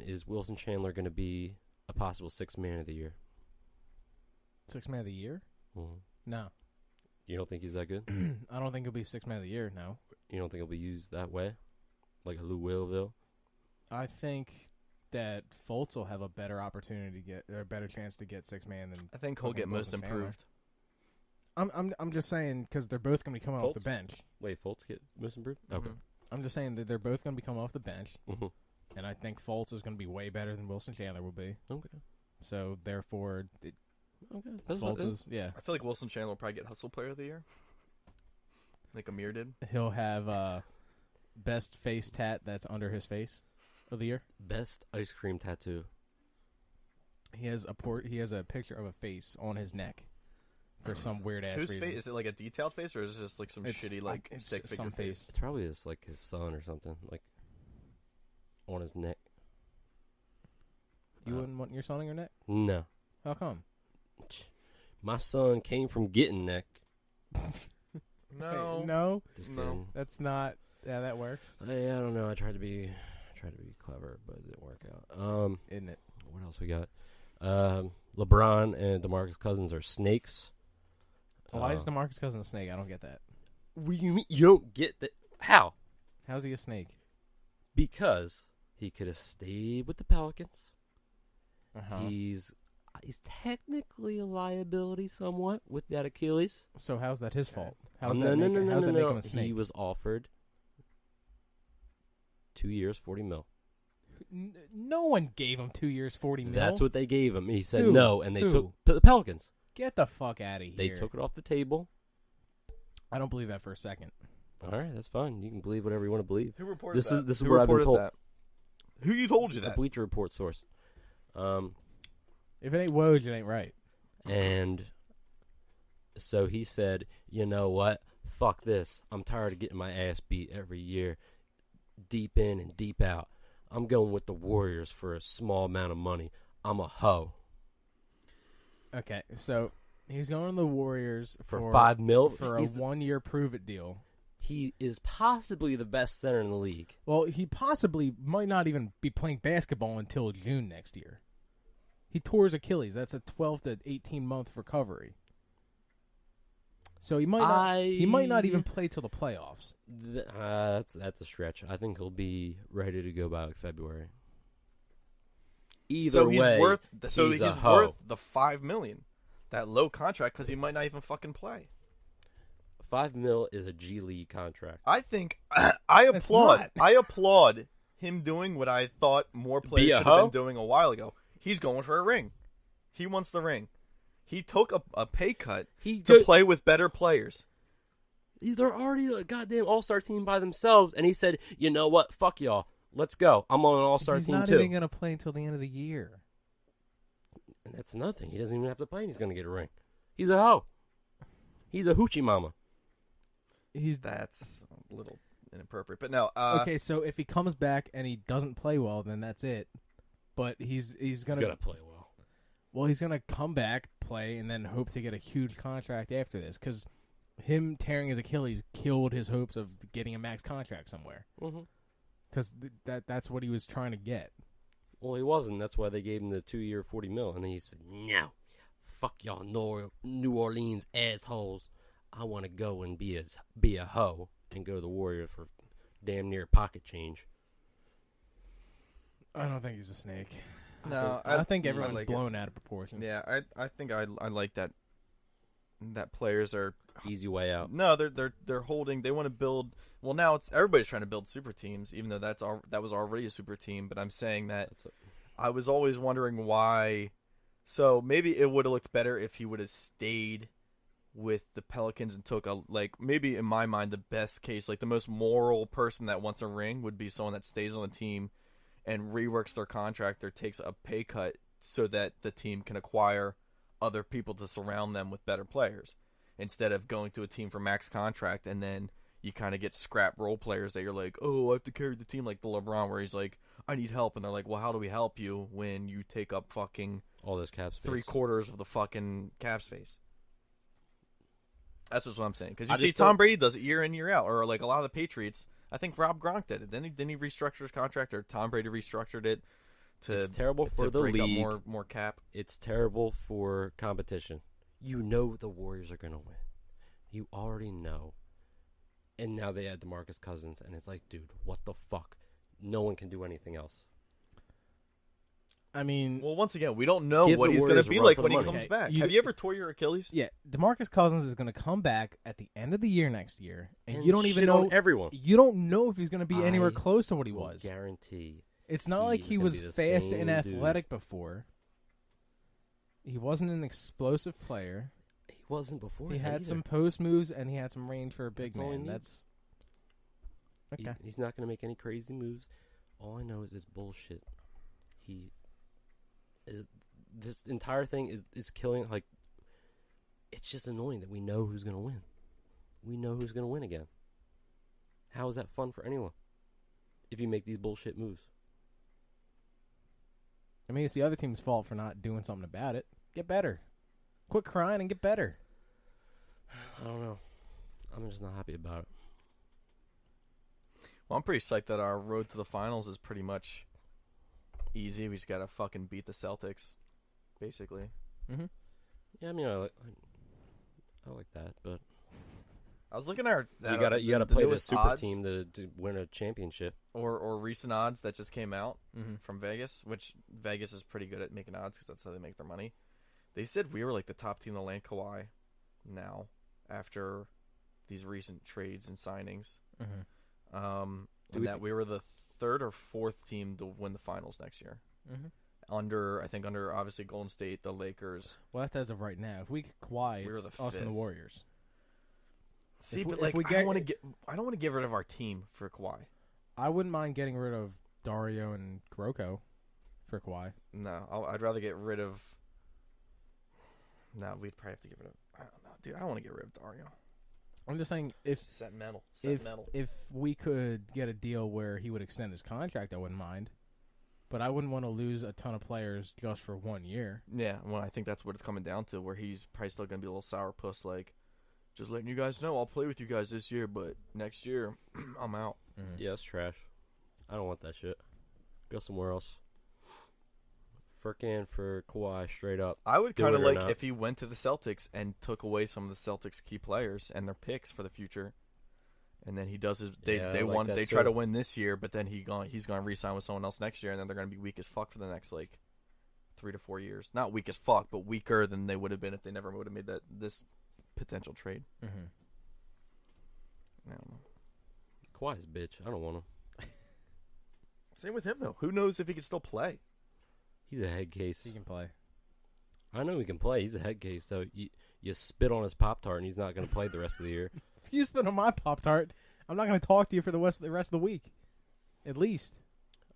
Is Wilson Chandler going to be a possible sixth man of the year? Sixth man of the year? Mhm. No. You don't think he's that good? I don't think he'll be sixth man of the year, no. You don't think he'll be used that way, like a Lou Willville? I think that Fultz will have a better opportunity to get, or a better chance to get sixth man than. I think he'll fucking get most Wilson Chandler. improved. I'm just saying because they're both going to be coming off the Fultz? bench. Wait, Fultz get most improved? Okay. Mhm. I'm just saying that they're both going to be coming off the bench, Mhm. and I think Fultz is going to be way better than Wilson Chandler will be. Okay. So therefore, Okay. Fultz is I feel like Wilson Chandler will probably get Hustle Player of the Year. Like Amir did. he'll have best face tat that's under his face of the year. best ice cream tattoo. He has a picture of a face on his neck for some weird ass Whose reason. face? Is it like a detailed face or is it just like some shitty like it's stick just figure some face? It's probably just like his son or something, like on his neck. You wouldn't want your son on your neck? No. How come? My son came from getting neck. No. No, Just No. kidding. that's not. Yeah, that works, I don't know. I tried to be clever, but it didn't work out. isn't it? What else we got? LeBron and DeMarcus Cousins are snakes. Why is DeMarcus Cousins a snake? I don't get that. What do you mean? You don't get that? How? How's he a snake? Because he could have stayed with the Pelicans. Uh-huh. He's technically a liability somewhat with that Achilles. So how's that his fault? How's no, that no, make, no, how's no, that no. make him a snake? He was offered 2 years, $40 million. No one gave him 2 years, $40 million. That's what they gave him. He said Who? no, and they Who? took the Pelicans. Get the fuck out of here. They took it off the table. I don't believe that for a second. All right, that's fine. You can believe whatever you want to believe. Who reported This that? is Who what I've been reported told. that? Who you told you A that? Bleacher Report source. If it ain't Woj, it ain't right. And so he said, you know what? Fuck this. I'm tired of getting my ass beat every year. Deep in and deep out. I'm going with the Warriors for a small amount of money. I'm a hoe. Okay, so he's going to the Warriors For $5 million? for a 1-year prove-it deal. He is possibly the best center in the league. Well, he possibly might not even be playing basketball until June next year. He tore his Achilles. That's a 12 to 18-month recovery. So he might not even play till the playoffs. That's a stretch. I think he'll be ready to go by like February. Either So he's way, worth he's a hoe. worth the $5 million, that low contract, because he might not even fucking play. $5 million is a G League contract. I think It's not. I applaud him doing what I thought more Be players a should have hoe? been doing a while ago. He's going for a ring. He wants the ring. He took a pay cut to play with better players. They're already a goddamn all-star team by themselves, and he said, "You know what? Fuck y'all. Let's go. I'm on an all-star He's team not too." even going to play until the end of the year. And that's nothing. He doesn't even have to play, and he's going to get a ring. He's a hoe. He's a hoochie mama. That's a little inappropriate, but no. Okay, so if he comes back and he doesn't play well, then that's it. But he's going He's going to play well. Well, he's going to come back, play, and then hope to get a huge contract after this. Because him tearing his Achilles killed his hopes of getting a max contract somewhere. Because that's what he was trying to get. Well, he wasn't. That's why they gave him the 2-year, $40 million. And he said, "No, fuck y'all, New Orleans assholes. I want to go and be a hoe and go to the Warriors for damn near pocket change." I don't think he's a snake. No, I think everyone's like blown out of proportion. Yeah, I think I like that players are Easy way out. no, they're holding. They want to build. Well, now it's everybody's trying to build super teams, even though that was already a super team. But I'm saying that I was always wondering why. So maybe it would have looked better if he would have stayed with the Pelicans and took maybe in my mind the best case, like the most moral person that wants a ring would be someone that stays on the team and reworks their contract or takes a pay cut so that the team can acquire other people to surround them with better players, instead of going to a team for max contract and then you kind of get scrap role players that you're like, oh, I have to carry the team, like the LeBron, where he's like, I need help, and they're like, well, how do we help you when you take up fucking All this cap space. 3/4 of the fucking cap space? That's just what I'm saying. Because I you see just Tom don't- Brady does it year in, year out, or like a lot of the Patriots. I think Rob Gronk did it. Didn't he restructure his contract, or Tom Brady restructured it to It's terrible for to the break league. up more cap? It's terrible for competition. You know the Warriors are going to win. You already know. And now they add DeMarcus Cousins, and it's like, dude, what the fuck? No one can do anything else. I mean, Well, once again, we don't know Give what the he's going Warriors to a be run like for when the he money. comes Okay, back. you- Have you ever tore your Achilles? yeah, DeMarcus Cousins is going to come back at the end of the year next year, and you don't even shit know on everyone. You don't know if he's going to be anywhere I close to what he will was. guarantee. It's not like is he gonna was be the fast same and dude. athletic before. He wasn't an explosive player. He wasn't before. He that had either. some post moves, and he had some range for a big That's all he man. needs. That's okay. He's not going to make any crazy moves. All I know is this bullshit. This entire thing is killing. Like, it's just annoying that we know who's going to win. We know who's going to win again. How is that fun for anyone? If you make these bullshit moves. I mean, it's the other team's fault for not doing something about it. Get better. Quit crying and get better. I don't know. I'm just not happy about it. Well, I'm pretty psyched that our road to the finals is pretty much easy. We just got to fucking beat the Celtics, basically. Mm-hmm. Yeah, I mean, I like that, but I was looking at you gotta play the newest super odds, team to win a championship. or recent odds that just came out Mm-hmm. from Vegas, which Vegas is pretty good at making odds because that's how they make their money. They said we were like the top team to land Kawhi now after these recent trades and signings. Mm-hmm. And that we were the third or fourth team to win the finals next year. Mm-hmm. Under obviously Golden State, the Lakers. Well, that's as of right now. If we get Kawhi, We were it's the us and the fifth. Warriors. See, If we- but if like we I get- don't want to get rid of our team for Kawhi. I wouldn't mind getting rid of Dario and Kuroko for Kawhi. No, I'd rather get rid of. No, we'd probably have to get rid of. I don't know, dude. I don't want to get rid of Dario. I'm just saying if Sentimental. if we could get a deal where he would extend his contract, I wouldn't mind. But I wouldn't want to lose a ton of players just for 1 year. Yeah, well, I think that's what it's coming down to, where he's probably still going to be a little sourpuss, like, just letting you guys know I'll play with you guys this year, but next year, I'm out. Mm-hmm. Yeah, it's trash. I don't want that shit. Go somewhere else. Furkan for Kawhi, straight up. I would Do kind it of or like not. if he went to the Celtics and took away some of the Celtics' key players and their picks for the future, and then he does his. They Yeah, I like won. that They try to too. win this year, but then he's going to re-sign with someone else next year, and then they're going to be weak as fuck for the next 3 to 4 years. Not weak as fuck, but weaker than they would have been if they never would have made this potential trade. Mm-hmm. I don't know. Kawhi's a bitch. I don't want him. Same with him though. Who knows if he can still play? He's a head case. He can play. I know he can play. He's a head case, though. You spit on his Pop-Tart, and he's not going to play the rest of the year. If you spit on my Pop-Tart, I'm not going to talk to you for the rest of the week. At least.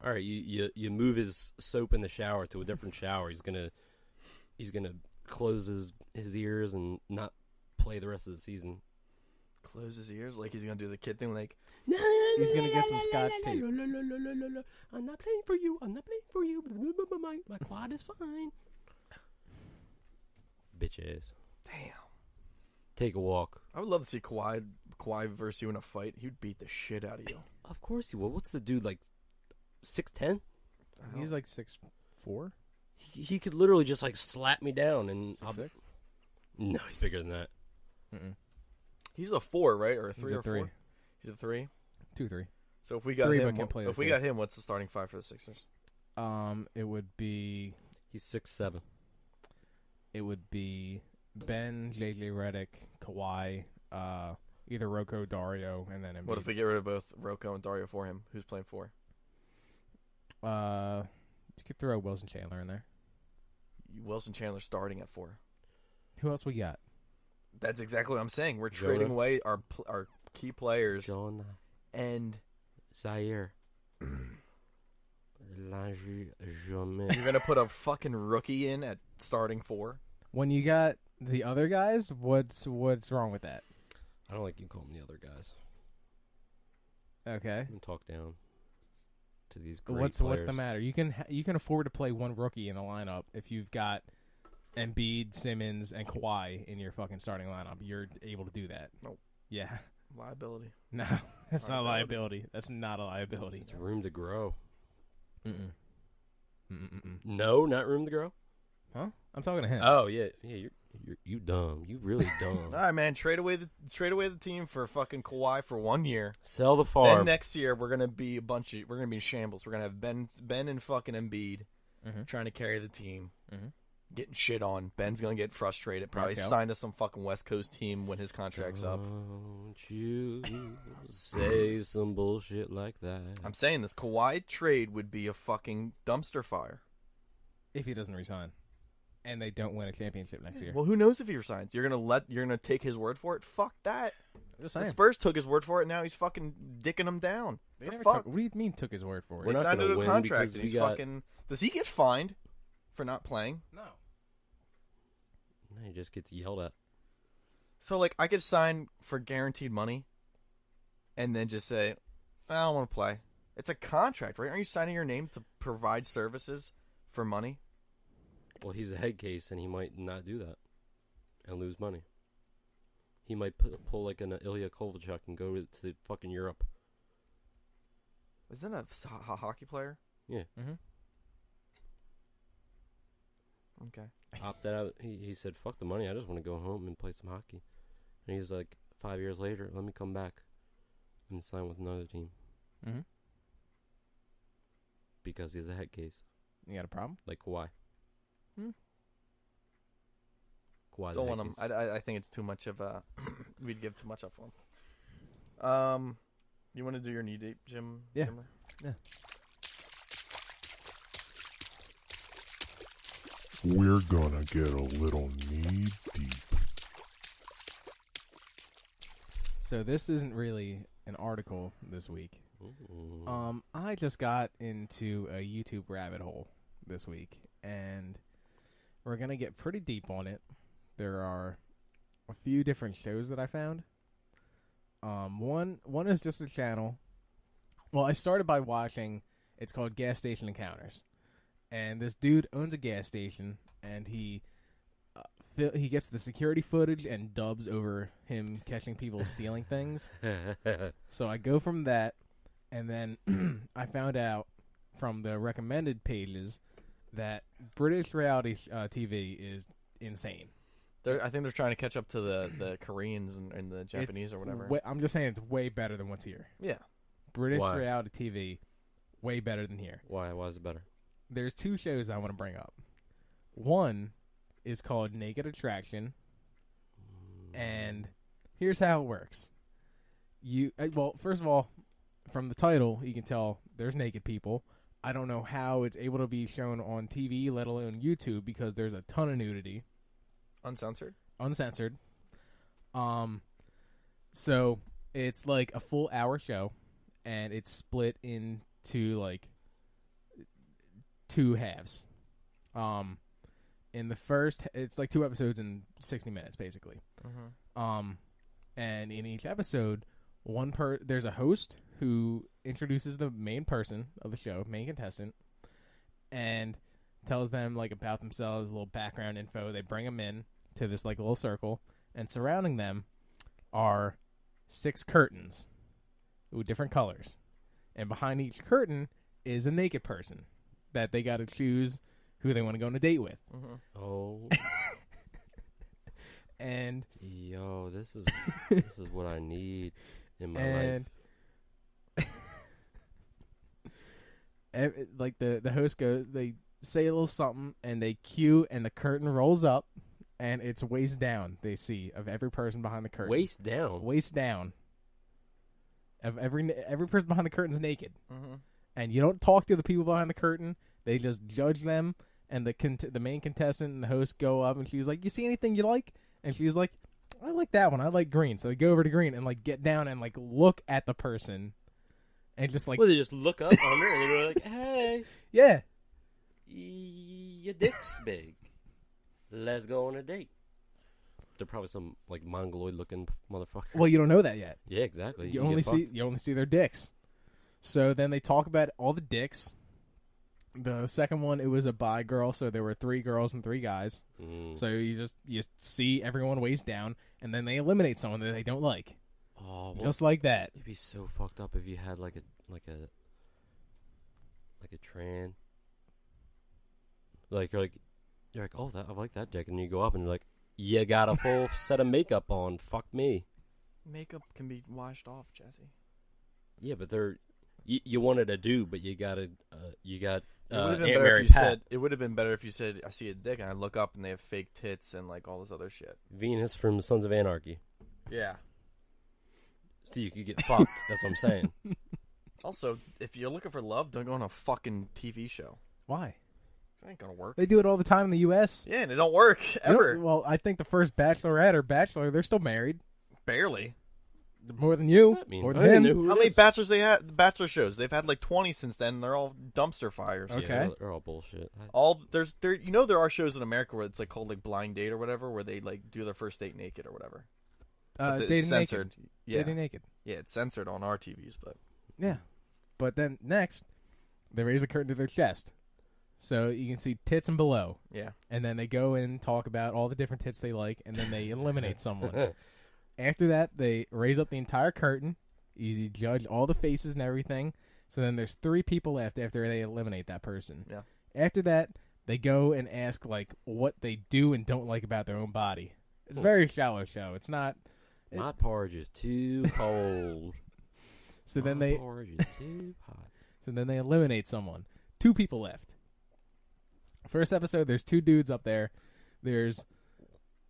All right, you move his soap in the shower to a different shower. He's gonna close his ears and not play the rest of the season. Close his ears like he's gonna do the kid thing, like He's going to get some scotch tape. I'm not playing for you. I'm not playing for you. My quad is fine. Bitch ass. damn. Take a walk. I would love to see Kawhi versus you in a fight. He'd beat the shit out of you. Of course he will. What's the dude, like 6'10"? He's like 6'4". He could literally just like slap me down and 6'6". No, he's bigger than that. Mm-mm. He's a 4, right, or a 3 He's a or 3. 4? He's a 3. 2-3. So if we got 3, him, but can play if the we two. got him, what's the starting 5 for the Sixers? It would be He's 6'7". Ben, JJ Redick, Kawhi, either Rocco, Dario, and then Embiid. What if we get rid of both Rocco and Dario for him? Who's playing 4? You could throw Wilson Chandler in there. Wilson Chandler starting at 4. Who else we got? That's exactly what I'm saying. We're Jonah. trading away our key players John and Zaire. Lingerie jamais. you're gonna put a fucking rookie in at starting 4. When you got the other guys, what's wrong with that? I don't like you calling the other guys. Okay. I'm gonna talk down to these great What's players. the matter? You can afford to play one rookie in the lineup if you've got Embiid, Simmons, and Kawhi in your fucking starting lineup. You're able to do that. Nope. Yeah. Liability. No, that's not a liability. That's not a liability. It's room to grow. Mm-mm. Mm-mm-mm. No, not room to grow. Huh? I'm talking to him. Oh yeah. You dumb. You really All dumb. right, man. Trade away the team for fucking Kawhi for 1 year. Sell the Then farm. next year we're gonna be in shambles. We're gonna have Ben and fucking Embiid Mhm. trying to carry the team, Mhm. getting shit on. Ben's gonna get frustrated. Probably Okay. signed to some fucking West Coast team when his contract's up. Don't you say some bullshit like that. I'm saying this Kawhi trade would be a fucking dumpster fire. If he doesn't resign, and they don't win a championship next year. Well, who knows if he resigns? You're gonna take his word for it? Fuck that. I'm just The saying. Spurs took his word for it. Now he's fucking dicking them down. They They're never fucked. what do you mean took his word for We're it? They not signed gonna him to a win contract. because And we he's got- fucking. Does he get fined for not playing? No. No, he just gets yelled at. So like, I could sign for guaranteed money, and then just say, I don't want to play. It's a contract, right? Aren't you signing your name to provide services for money? Well, he's a head case, and he might not do that and lose money. He might pull like an Ilya Kovalchuk and go to fucking Europe. Isn't a hockey player? Yeah. Mm-hmm. Okay. Opted out. He said, fuck the money. I just want to go home and play some hockey. And he's like, 5 years later, let me come back and sign with another team. Mm-hmm. Because he's a head case. You got a problem? Like Kawhi. Hmm. Kawhi's Don't a head want him. case. I think it's too much of a. We'd give too much up for him. You want to do your knee deep, Jim? Yeah. Jimmer? Yeah. We're gonna get a little knee deep. So this isn't really an article this week. I just got into a YouTube rabbit hole this week, and we're gonna get pretty deep on it. There are a few different shows that I found. One is just a channel. Well, I started by watching. It's called Gas Station Encounters, and this dude owns a gas station, and he gets the security footage and dubs over him catching people stealing things. So I go from that, and then I found out from the recommended pages that British reality TV is insane. I think they're trying to catch up to the Koreans and the Japanese or whatever. I'm just saying it's way better than what's here. Yeah. British Why? reality TV, way better than here. Why? Why is it better? There's two shows I want to bring up. One is called Naked Attraction, and here's how it works. Well, first of all, from the title, you can tell there's naked people. I don't know how it's able to be shown on TV, let alone YouTube, because there's a ton of nudity. Uncensored? Uncensored. So it's like a full hour show, and it's split into like two halves. In the first, it's like 2 episodes in 60 minutes, basically. Mm-hmm. And in each episode, there's a host who introduces the main person of the show, main contestant, and tells them like about themselves, a little background info. They bring them in to this like little circle, and surrounding them are 6 curtains with different colors, and behind each curtain is a naked person that they got to choose who they want to go on a date with. Mm-hmm. Oh. And yo, this is what I need in my life. Like the host goes, they say a little something, and they cue, and the curtain rolls up, and it's waist down. They see of every person behind the curtain. Waist down. Waist down. Of every person behind the curtain is naked, Mm-hmm. and you don't talk to the people behind the curtain. They just judge them, and the main contestant and the host go up, and she's like, "You see anything you like?" And she's like, "I like that one. I like green." So they go over to green and like get down and like look at the person, and just like, Well, they just look up under and they go like, "Hey, yeah. your dick's big. Let's go on a date." They're probably some like mongoloid looking motherfucker. Well, you don't know that yet. Yeah, exactly. You can only get fucked. see their dicks. So then they talk about all the dicks. The second one, it was a bi girl, so there were 3 girls and 3 guys. Mm. So you see everyone waist down, and then they eliminate someone that they don't like, Oh, well, just like that. it'd be so fucked up if you had like a tran. Like you're like, oh, I like that dick, and you go up and you're like, you got a full set of makeup on. Fuck me. Makeup can be washed off, Jesse. Yeah, but you wanted a dude, but you got It would have been Aunt better Mary if you Pat. said. It would have been better if you said, "I see a dick," and I look up and they have fake tits and like all this other shit. Venus from Sons of Anarchy. Yeah. So you could get fucked. That's what I'm saying. Also, if you're looking for love, don't go on a fucking TV show. Why? It ain't gonna work. They do it all the time in the U.S. Yeah, and it don't work ever. Well, I think the first Bachelorette or Bachelor, they're still married. Barely. More than you. What's that mean? More I than didn't him. know who How it many is. bachelors they had? Bachelor shows. They've had like 20 since then. And they're all dumpster fires. Yeah, Okay. they're all bullshit. There are shows in America where it's like called like Blind Date or whatever, where they like do their first date naked or whatever. But Dating it's censored. naked. Yeah, Dating naked. yeah, it's censored on our TVs, but Yeah. But then next, they raise the curtain to their chest. So you can see tits and below. yeah. And then they go and talk about all the different tits they like, and then they eliminate someone. After that, they raise up the entire curtain. You judge all the faces and everything. So then there's 3 people left after they eliminate that person. Yeah. After that, they go and ask like what they do and don't like about their own body. It's a very shallow show. It's not. My porridge is too cold. So then My they. porridge is too hot. So then they eliminate someone. 2 people left. First episode, there's 2 dudes up there. There's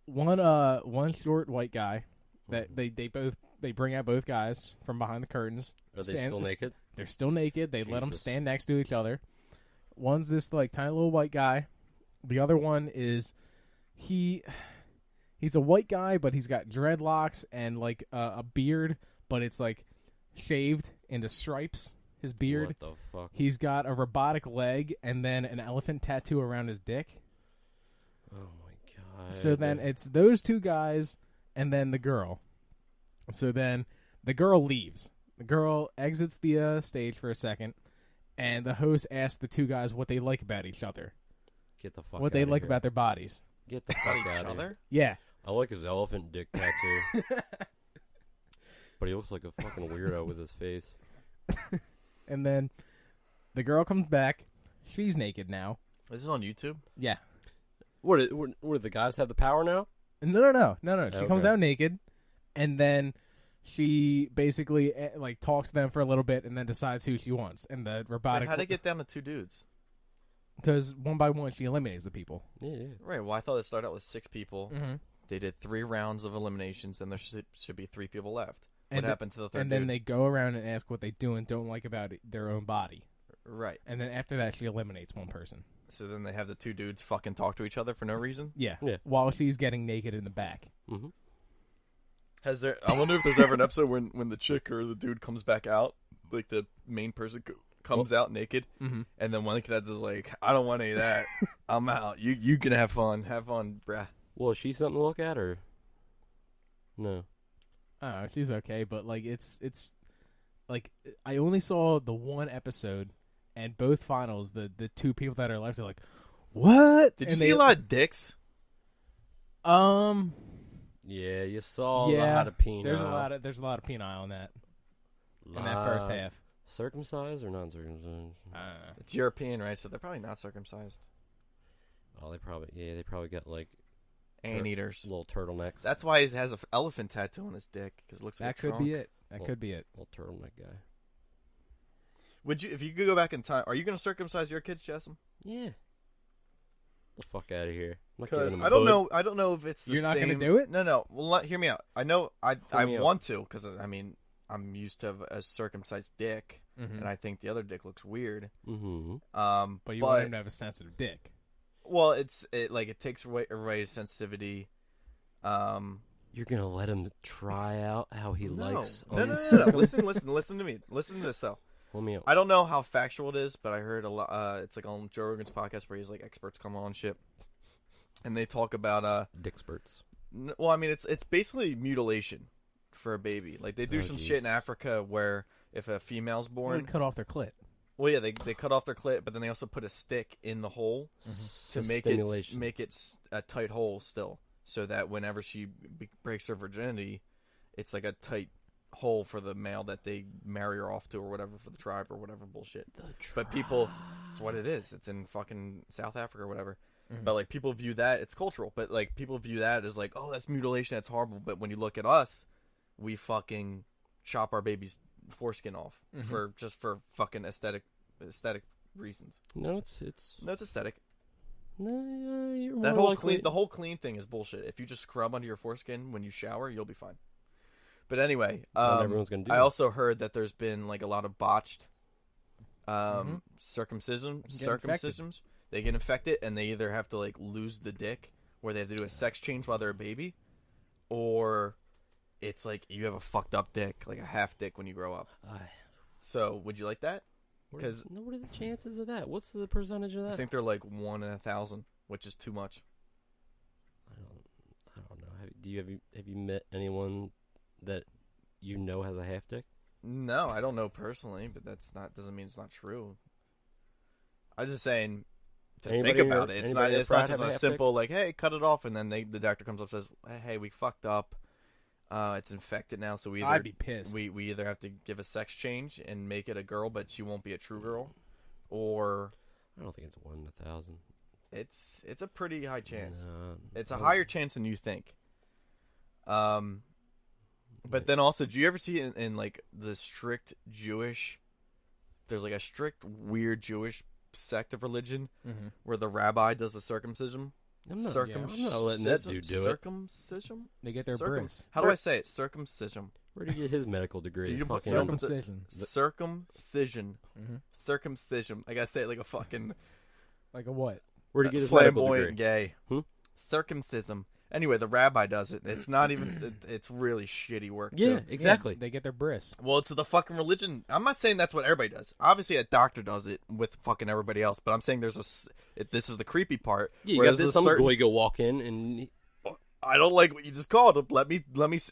one short white guy that they bring out both guys from behind the curtains. Are they still naked? They're still naked. They let them Jesus. stand next to each other. One's this like tiny little white guy. The other one is he's a white guy, but he's got dreadlocks and like a beard, but it's like shaved into stripes. His beard. What the fuck? He's got a robotic leg and then an elephant tattoo around his dick. Oh my god. So then it's those two guys and then the girl. So then the girl leaves. The girl exits the stage for a second, and the host asks the two guys what they like about each other. Get the fuck What they outta like here. about their bodies. Get the fuck out of here. Other? Yeah. I like his elephant dick tattoo. But he looks like a fucking weirdo with his face. And then the girl comes back. She's naked now. Is this on YouTube? Yeah. What do the guys have the power now? No. She comes Okay. out naked, and then she basically like talks to them for a little bit, and then decides who she wants. And the robotic, How'd it get down to 2 dudes? because one by one she eliminates the people. Yeah. Right. Well, I thought it started out with 6 people. Mm-hmm. They did 3 rounds of eliminations, and there should be 3 people left. What And happened to the third And then dude? they go around and ask what they do and don't like about their own body. Right. And then after that, she eliminates one person. So then they have the 2 dudes fucking talk to each other for no reason? Yeah. Yeah. While she's getting naked in the back. Mm-hmm. I wonder if there's ever an episode when the chick or the dude comes back out, like the main person comes out naked, Mm-hmm. and then one of the cadets is like, I don't want any of that. I'm out. You can have fun. Have fun, bruh. Well, is she something to look at, or no? I don't know. She's okay, but like it's like I only saw the one episode, and both finals, the 2 people that are left are like, what? Did you And see a lot of dicks? Yeah, you saw Yeah, a lot of penile. there's a lot of penile in that first half. Circumcised or non-circumcised? It's European, right? So they're probably not circumcised. Oh, they probably got like Anteaters. little turtlenecks. That's why he has an elephant tattoo on his dick, because it looks like That a could trunk. be it. That Well- could be it. little turtleneck guy. Would you, if you could go back in time, are you going to circumcise your kids, Jessom? Yeah. The fuck out of here! I'm not giving Because him I a don't hood. know. I don't know if it's the You're not same. gonna do it? No. Well, hear me out. I know. I me out. want to, because I mean I'm used to a circumcised dick, Mm-hmm. and I think the other dick looks weird. Mm-hmm. But you want him to have a sensitive dick. Well, it takes away everybody's sensitivity. You're gonna let him try out how he likes. No. Listen to me. Listen to this though. Let me out. I don't know how factual it is, but I heard a lot. It's like on Joe Rogan's podcast where he's like experts come on and shit, and they talk about Dick spurts. well, I mean, it's basically mutilation for a baby. Like they do Oh, some geez. shit in Africa where if a female's Or born, cut off their clit. well, yeah, they cut off their clit, but then they also put a stick in the hole to make it a tight hole still, so that whenever she breaks her virginity, it's like a tight hole for the male that they marry her off to or whatever for the tribe or whatever bullshit. But people, it's what it is. It's in fucking South Africa or whatever. Mhm. But like people view that, it's cultural, but like people view that as like, oh, that's mutilation, that's horrible. But when you look at us, we fucking chop our baby's foreskin off for fucking aesthetic reasons. No, it's No, it's aesthetic. no. You're That more whole likely. the whole clean thing is bullshit. If you just scrub under your foreskin when you shower, you'll be fine. But anyway, Not everyone's gonna do I that. also heard that there's been like a lot of botched Mhm. circumcisions. They get infected and they either have to like lose the dick, where they have to do a sex change while they're a baby, or it's like you have a fucked up dick, like a half dick when you grow up. So would you like that? What are the chances of that? What's the percentage of that? I think they're like 1 in 1,000, which is too much. I don't know. Have you met anyone that you know has a half dick? No, I don't know personally, but doesn't mean it's not true. I'm just saying to Anybody think in your- about it. It's anybody not in it's your not frat just have a a half simple like, hey, cut it off, and then the doctor comes up and says, hey, we fucked up. It's infected now, so I'd be pissed. we either have to give a sex change and make it a girl, but she won't be a true girl, or I don't think it's 1 in 1,000. it's a pretty high chance. No, It's a higher chance than you think. But then also, do you ever see in like the strict Jewish? There's like a strict weird Jewish sect of religion Mhm. where the rabbi does the circumcision. I'm not Circumcision. letting that dude do it. Circumcision. They get their bris. How do I say it? Circumcision. Where did he get his medical degree? Dude, you put Fucking- Circumcision. Circumcision. Mhm. Circumcision. I gotta say it like a fucking Like a what? Where did he get his medical flamboyant degree? gay. Hmm? Circumcision. Anyway, the rabbi does it. It's not even. It's really shitty work. Yeah, too. exactly. Yeah, they get their bris. Well, it's the fucking religion. I'm not saying that's what everybody does. Obviously, a doctor does it with fucking everybody else. But I'm saying this is the creepy part. Yeah, you where got there's this a some certain- goy go walk in and I don't like what you just called him. Let me.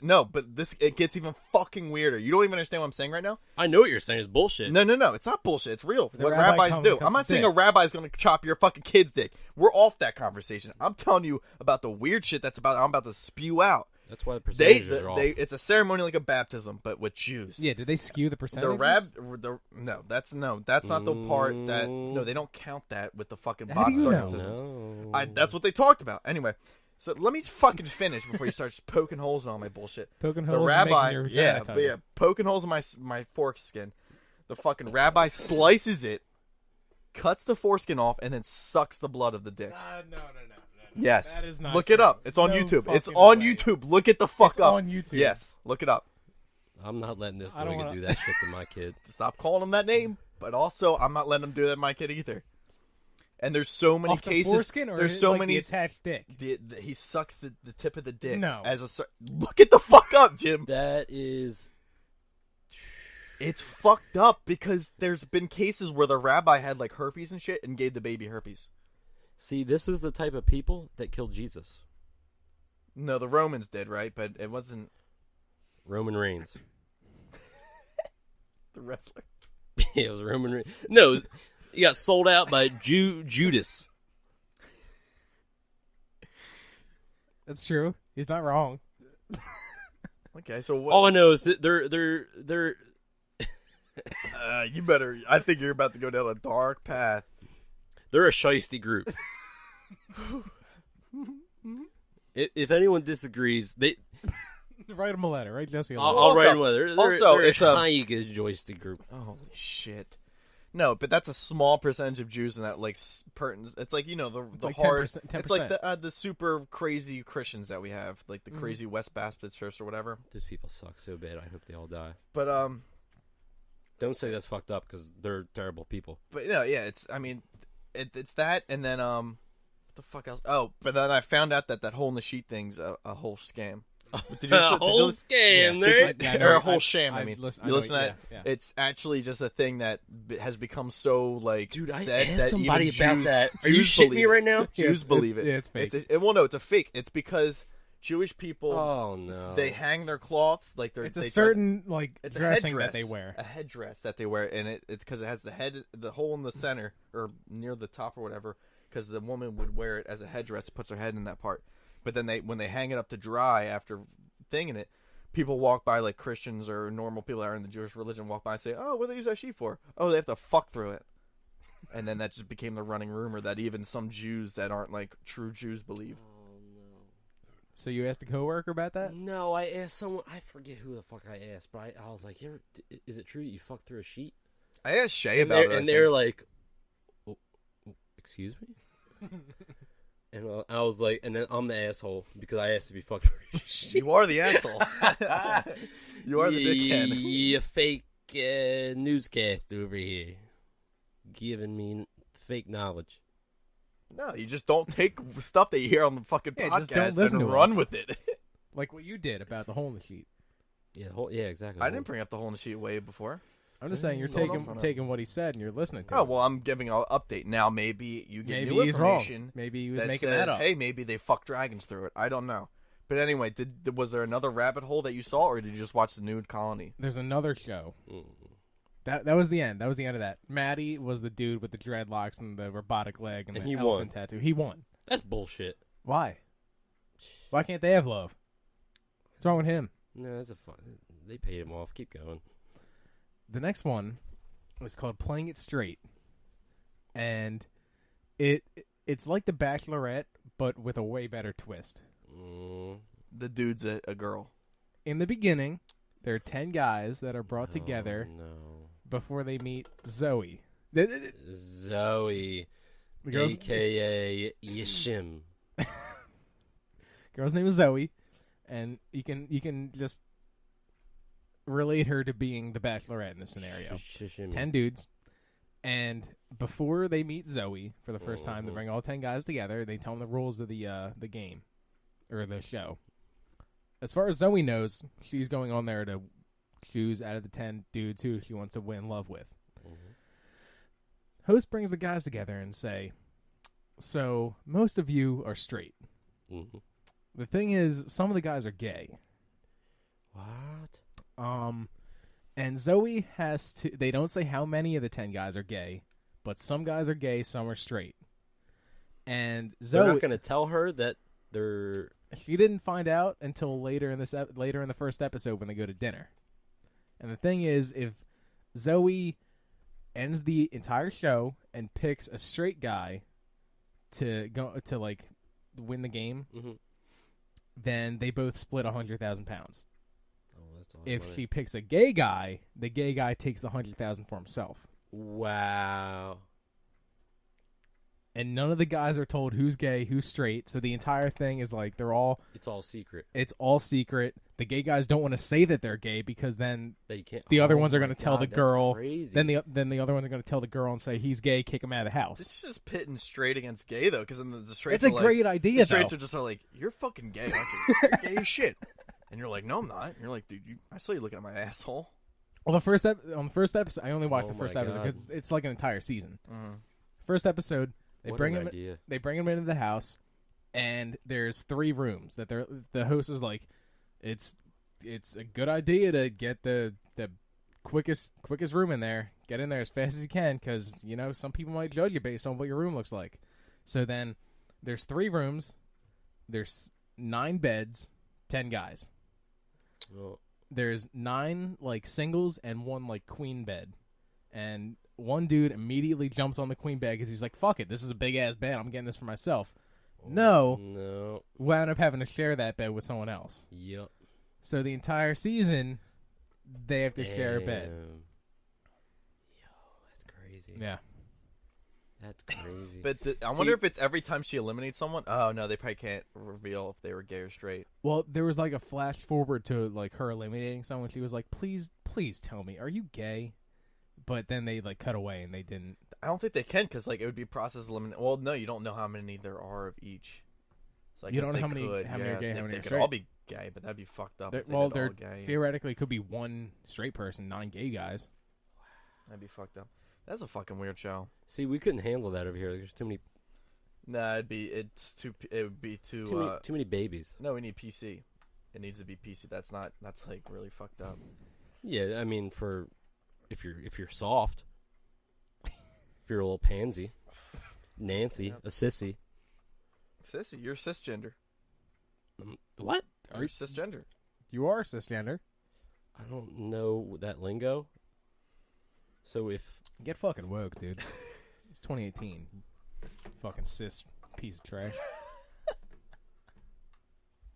No, but it gets even fucking weirder. You don't even understand what I'm saying right now. I know what you're saying is bullshit. No, it's not bullshit. It's real. The What rabbi rabbis comes do. and cuts I'm not his saying dick. a rabbi's going to chop your fucking kid's dick. We're off that conversation. I'm telling you about the weird shit I'm about to spew out. That's why the percentages are off. It's a ceremony like a baptism, but with Jews. Yeah, did they skew the percentages? That's not the part that they don't count that with the fucking How body do you know? circumcisions. No. That's what they talked about. Anyway, so let me fucking finish before you start poking holes in all my bullshit. Poking The holes and rabbi, making your vagina tighter. poking holes in my foreskin. The fucking rabbi slices it, cuts the foreskin off, and then sucks the blood of the dick. No. Yes, That is not look it true. up. It's on No YouTube. It's fucking on way. YouTube. Look it the fuck It's up. on YouTube. Yes, look it up. I'm not letting this I don't boy wanna- do that shit to my kid. Stop calling him that name. But also, I'm not letting him do that to my kid either. And there's so many Off the cases. foreskin or there's so like many. the attached dick? He sucks the tip of the dick. No. Look it the fuck up, Jim. That is It's fucked up because there's been cases where the rabbi had like herpes and shit and gave the baby herpes. See, this is the type of people that killed Jesus. No, the Romans did, right? But it wasn't Roman Reigns. the wrestler. Yeah, it was Roman Reigns. No, he got sold out by Judas. That's true. He's not wrong. Okay, so what? All I know is that they're You better. I think you're about to go down a dark path. they're a shiesty group. If anyone disagrees, Write him a letter. Write Jesse a letter. I'll write Also- them a letter. also, they're it's a- a joystick group. Holy shit. No, but that's a small percentage of Jews in that like it's like the like hard 10%. It's like the super crazy Christians that we have, like the crazy West Baptist Church or whatever. Those people suck so bad. I hope they all die. But Don't say that's fucked up because they're terrible people. But yeah, it's it's that, and then what the fuck else? Oh, but then I found out that hole in the sheet thing's a whole scam. Did you, A whole scam, Did there. you- Yeah, I know. or a whole sham. I I've mean, listened- I you know- listen to that? yeah. It's actually just a thing that has become so like Dude, I said asked that somebody even about Jews, that. Are you Jews shitting believe me it. right now? Jews believe it. Yeah, it's fake. No, it's fake. It's because Jewish people Oh no. they hang their cloths like they're. It's a they certain like it's a dressing headdress, that they wear. a headdress that they wear, and it's because it has the hole in the center or near the top or whatever. Because the woman would wear it as a headdress, puts her head in that part. But then when they hang it up to dry after thinging it, people walk by, like Christians or normal people that are in the Jewish religion walk by and say, "Oh, what do they use that sheet for? Oh, they have to fuck through it." And then that just became the running rumor that even some Jews that aren't like true Jews believe. So you asked a coworker about that? No, I asked someone. I forget who the fuck I asked, but I was like, "Is it true that you fuck through a sheet?" I asked Shay And about it. and they're like, oh, "Excuse me." And I was like, and then I'm the asshole because I asked if you fucked through a sheet. "You are the asshole. You are the dickhead." You fake newscast over here, giving me fake knowledge. No, you just don't take stuff that you hear on the fucking Yeah, just don't podcast listen and to run us. with it. Like what you did about the hole in the sheet. Yeah, exactly. I didn't bring up the hole in the sheet way before. I'm just saying you're Someone else brought it up. taking what he said and you're listening to Oh it. well, I'm giving an update now. Maybe you get Maybe new he's wrong. information Maybe he was that making says, that up. "Hey, maybe they fuck dragons through it." I don't know. But anyway, was there another rabbit hole that you saw, or did you just watch the Nude Colony? There's another show. Mm. That was the end. That was the end of that. Maddie was the dude with the dreadlocks and the robotic leg and And the he elephant won. tattoo. He won. That's bullshit. Why? Why can't they have love? What's wrong with him? No, that's a fun. They paid him off. Keep going. The next one is called Playing It Straight, and it's like The Bachelorette, but with a way better twist. Mm. The dude's a girl. In the beginning, there are 10 guys that are brought together Oh, no. before they meet Zoe. Zoe, The girl's, a.k.a. Yishim. girl's name is Zoe, and you can just relate her to being the Bachelorette in this scenario. Shishim. 10 dudes, and before they meet Zoe for the first time, they bring all 10 guys together. They tell them the rules of the game. or the show. As far as Zoe knows, she's going on there to choose out of the 10 dudes who she wants to win love with. Host brings the guys together and say, so most of you are straight. The thing is, some of the guys are gay. What? And Zoe has to... They don't say how many of the 10 guys are gay, but some guys are gay, some are straight. And Zoe... They're not going to tell her that they're... She didn't find out until later in the first episode when they go to dinner. And the thing is, if Zoe ends the entire show and picks a straight guy to go to like win the game, then they both split 100,000 pounds. Oh, that's all. If she picks a gay guy, the gay guy takes the 100,000 for himself. Wow. And none of the guys are told who's gay, who's straight. So the entire thing is like it's all secret. It's all secret. The gay guys don't want to say that they're gay because then they can't. The other ones are going to tell the girl. Crazy. Then the other ones are going to tell the girl and say he's gay, kick him out of the house. It's just pitting straight against gay though, because then the straights. It's are a great idea. The straights though. are just like, "You're fucking gay, aren't you? You're gay as shit." And you're like, "No, I'm not." And you're like, "Dude, I saw you looking at my asshole." Well, on the first episode, I only watched the first my episode God. because it's like an entire season. Mm-hmm. First episode, they What bring an him. idea. They bring him into the house, and there's 3 rooms that the host is like, it's a good idea to get the quickest room in there. Get in there as fast as you can because some people might judge you based on what your room looks like. So then there's 3 rooms. There's 9 beds, 10 guys. Oh. There's 9 like singles and 1 like queen bed, and one dude immediately jumps on the queen bed because he's like, "Fuck it, this is a big ass bed. I'm getting this for myself." No, wound up having to share that bed with someone else. Yep. So the entire season, they have to share a bed. Yo, that's crazy. Yeah. That's crazy. But I wonder if it's every time she eliminates someone. Oh no, they probably can't reveal if they were gay or straight. Well, there was like a flash forward to like her eliminating someone. She was like, "Please tell me, are you gay?" But then they like cut away and they didn't. I don't think they can because like it would be process eliminate. Well, no, you don't know how many there are of each. So I You guess don't know they how many could. are gay, how many they are could straight. all be gay, but that'd be fucked up. If they Well, did all there gay. theoretically could be 1 straight person, 9 gay guys. That'd be fucked up. That's a fucking weird show. See, we couldn't handle that over here. There's too many Nah, it would be too many babies. No, we need PC. It needs to be PC. That's like really fucked up. Yeah, I mean, for if you're soft, if you're a little pansy, Nancy, a sissy. Sissy, you're cisgender. What? You're cisgender. You are cisgender. I don't know that lingo. So if Get fucking woke, dude. It's 2018. Fucking cis piece of trash.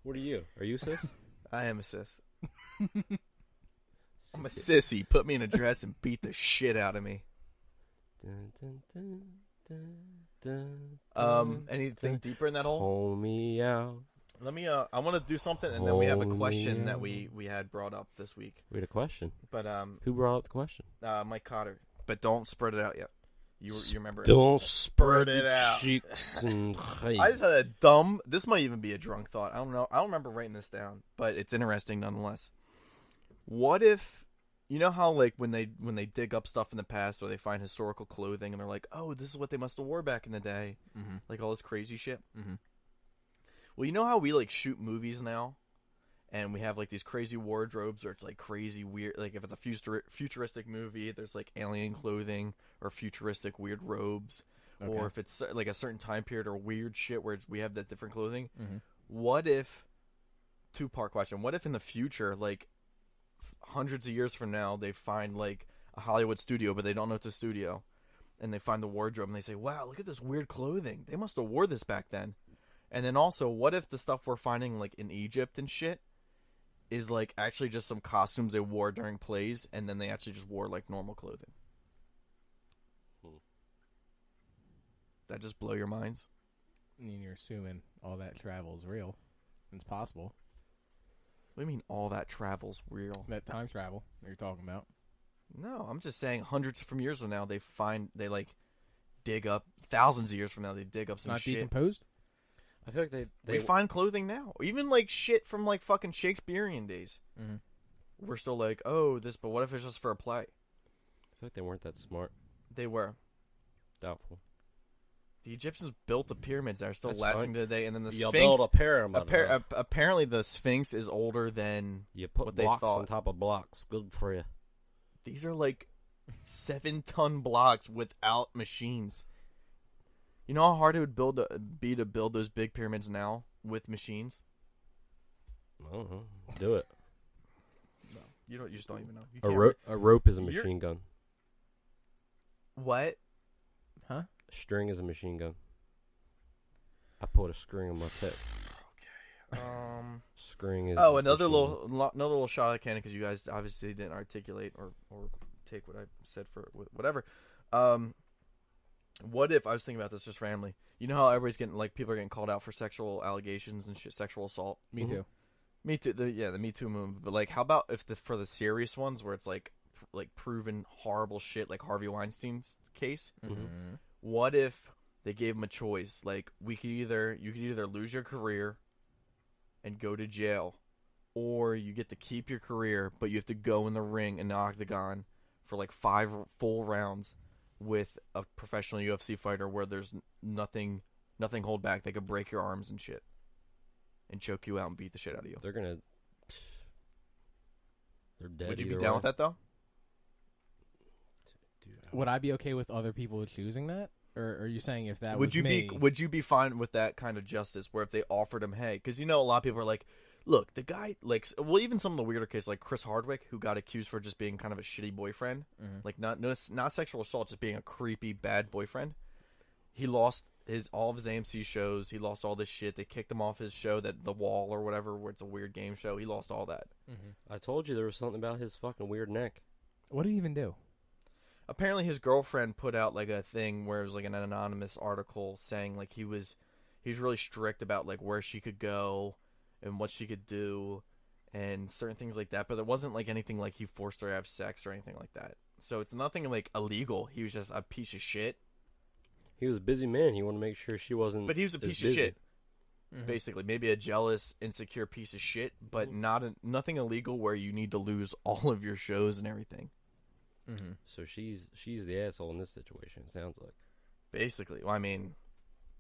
what are you? Are you cis? I am a cis. I'm a sissy. Put me in a dress and beat the shit out of me. Dun, dun, dun, dun, dun, Anything deeper in that hole? Hold me out. Let me. I want to do something, and then we have a question that we had brought up this week. We had a question. But Who brought up the question? Mike Cotter. But don't spread it out yet. You remember it. Don't spread it the out. cheeks and I just had a dumb. This might even be a drunk thought. I don't know. I don't remember writing this down, but it's interesting nonetheless. What if, you know how like when they dig up stuff in the past or they find historical clothing and they're like, oh, this is what they must have wore back in the day, like all this crazy shit. Well, you know how we like shoot movies now, and we have like these crazy wardrobes, or it's like crazy weird. Like if it's a futuristic movie, there's like alien clothing or futuristic weird robes, or if it's like a certain time period or weird shit where we have that different clothing. What if? 2-part question. What if in the future, like hundreds of years from now, they find like a Hollywood studio, but they don't know it's a studio, and they find the wardrobe and they say, "Wow, look at this weird clothing. They must have wore this back then." And then also, what if the stuff we're finding like in Egypt and shit is like actually just some costumes they wore during plays, and then they actually just wore like normal clothing? That just blow your minds? I mean, you're assuming all that travel is real. It's possible. What do you mean all that travel's real? That time travel that you're talking about. No, I'm just saying hundreds from years from now, they like dig up, thousands of years from now, they dig up It's some not shit. decomposed? I feel like we find clothing now, even like shit from like fucking Shakespearean days. Mhm. We're still like, oh, this, but what if it's just for a play? I feel like they weren't that smart. They were. Doubtful. The Egyptians built the pyramids that are still That's lasting fine. to today, and then the You Sphinx. build a pyramid. Apparently, the Sphinx is older than You put what they blocks thought. on top of blocks. Good for you. These are like 7-ton blocks without machines. You know how hard it would be to build those big pyramids now with machines? I don't know. Do it. No, you don't. You just don't even know. You A, can't a rope is a You're- machine gun. What? Huh? A string is a machine gun. I put a string on my tip. String is. Oh, a another machine little shot at cannon because you guys obviously didn't articulate or take what I said for whatever. What if I was thinking about this just randomly? You know how everybody's getting like people are getting called out for sexual allegations and shit, sexual assault. Me Mhm. too. Me too. The Me Too movement. But like, how about if for the serious ones where it's like proven horrible shit, like Harvey Weinstein's case? Mhm. What if they gave him a choice? Like, you could either lose your career and go to jail, or you get to keep your career, but you have to go in the ring in the octagon for like 5 full rounds with a professional UFC fighter where there's nothing hold back. They could break your arms and shit and choke you out and beat the shit out of you. They're dead. Would you be either down way. with that though? Dude, Would I be okay with other people choosing that, or are you saying if that Would was you me? would you be fine with that kind of justice where if they offered him, hey, because you know a lot of people are like, look, the guy, like, well, even some of the weirder cases like Chris Hardwick, who got accused for just being kind of a shitty boyfriend, like not sexual assault, just being a creepy bad boyfriend. He lost all of his AMC shows. He lost all this shit. They kicked him off his show, The Wall or whatever, where it's a weird game show. He lost all that. I told you there was something about his fucking weird neck. What did he even do? Apparently his girlfriend put out like a thing where it was like an anonymous article saying like he was really strict about like where she could go and what she could do and certain things like that, but there wasn't like anything like he forced her to have sex or anything like that. So it's nothing like illegal. He was just a piece of shit. He was a busy man. He wanted to make sure she wasn't. But he was a as piece busy. of shit. Basically, maybe a jealous, insecure piece of shit, but nothing illegal where you need to lose all of your shows and everything. So she's the asshole in this situation. It sounds like. Basically, well, I mean,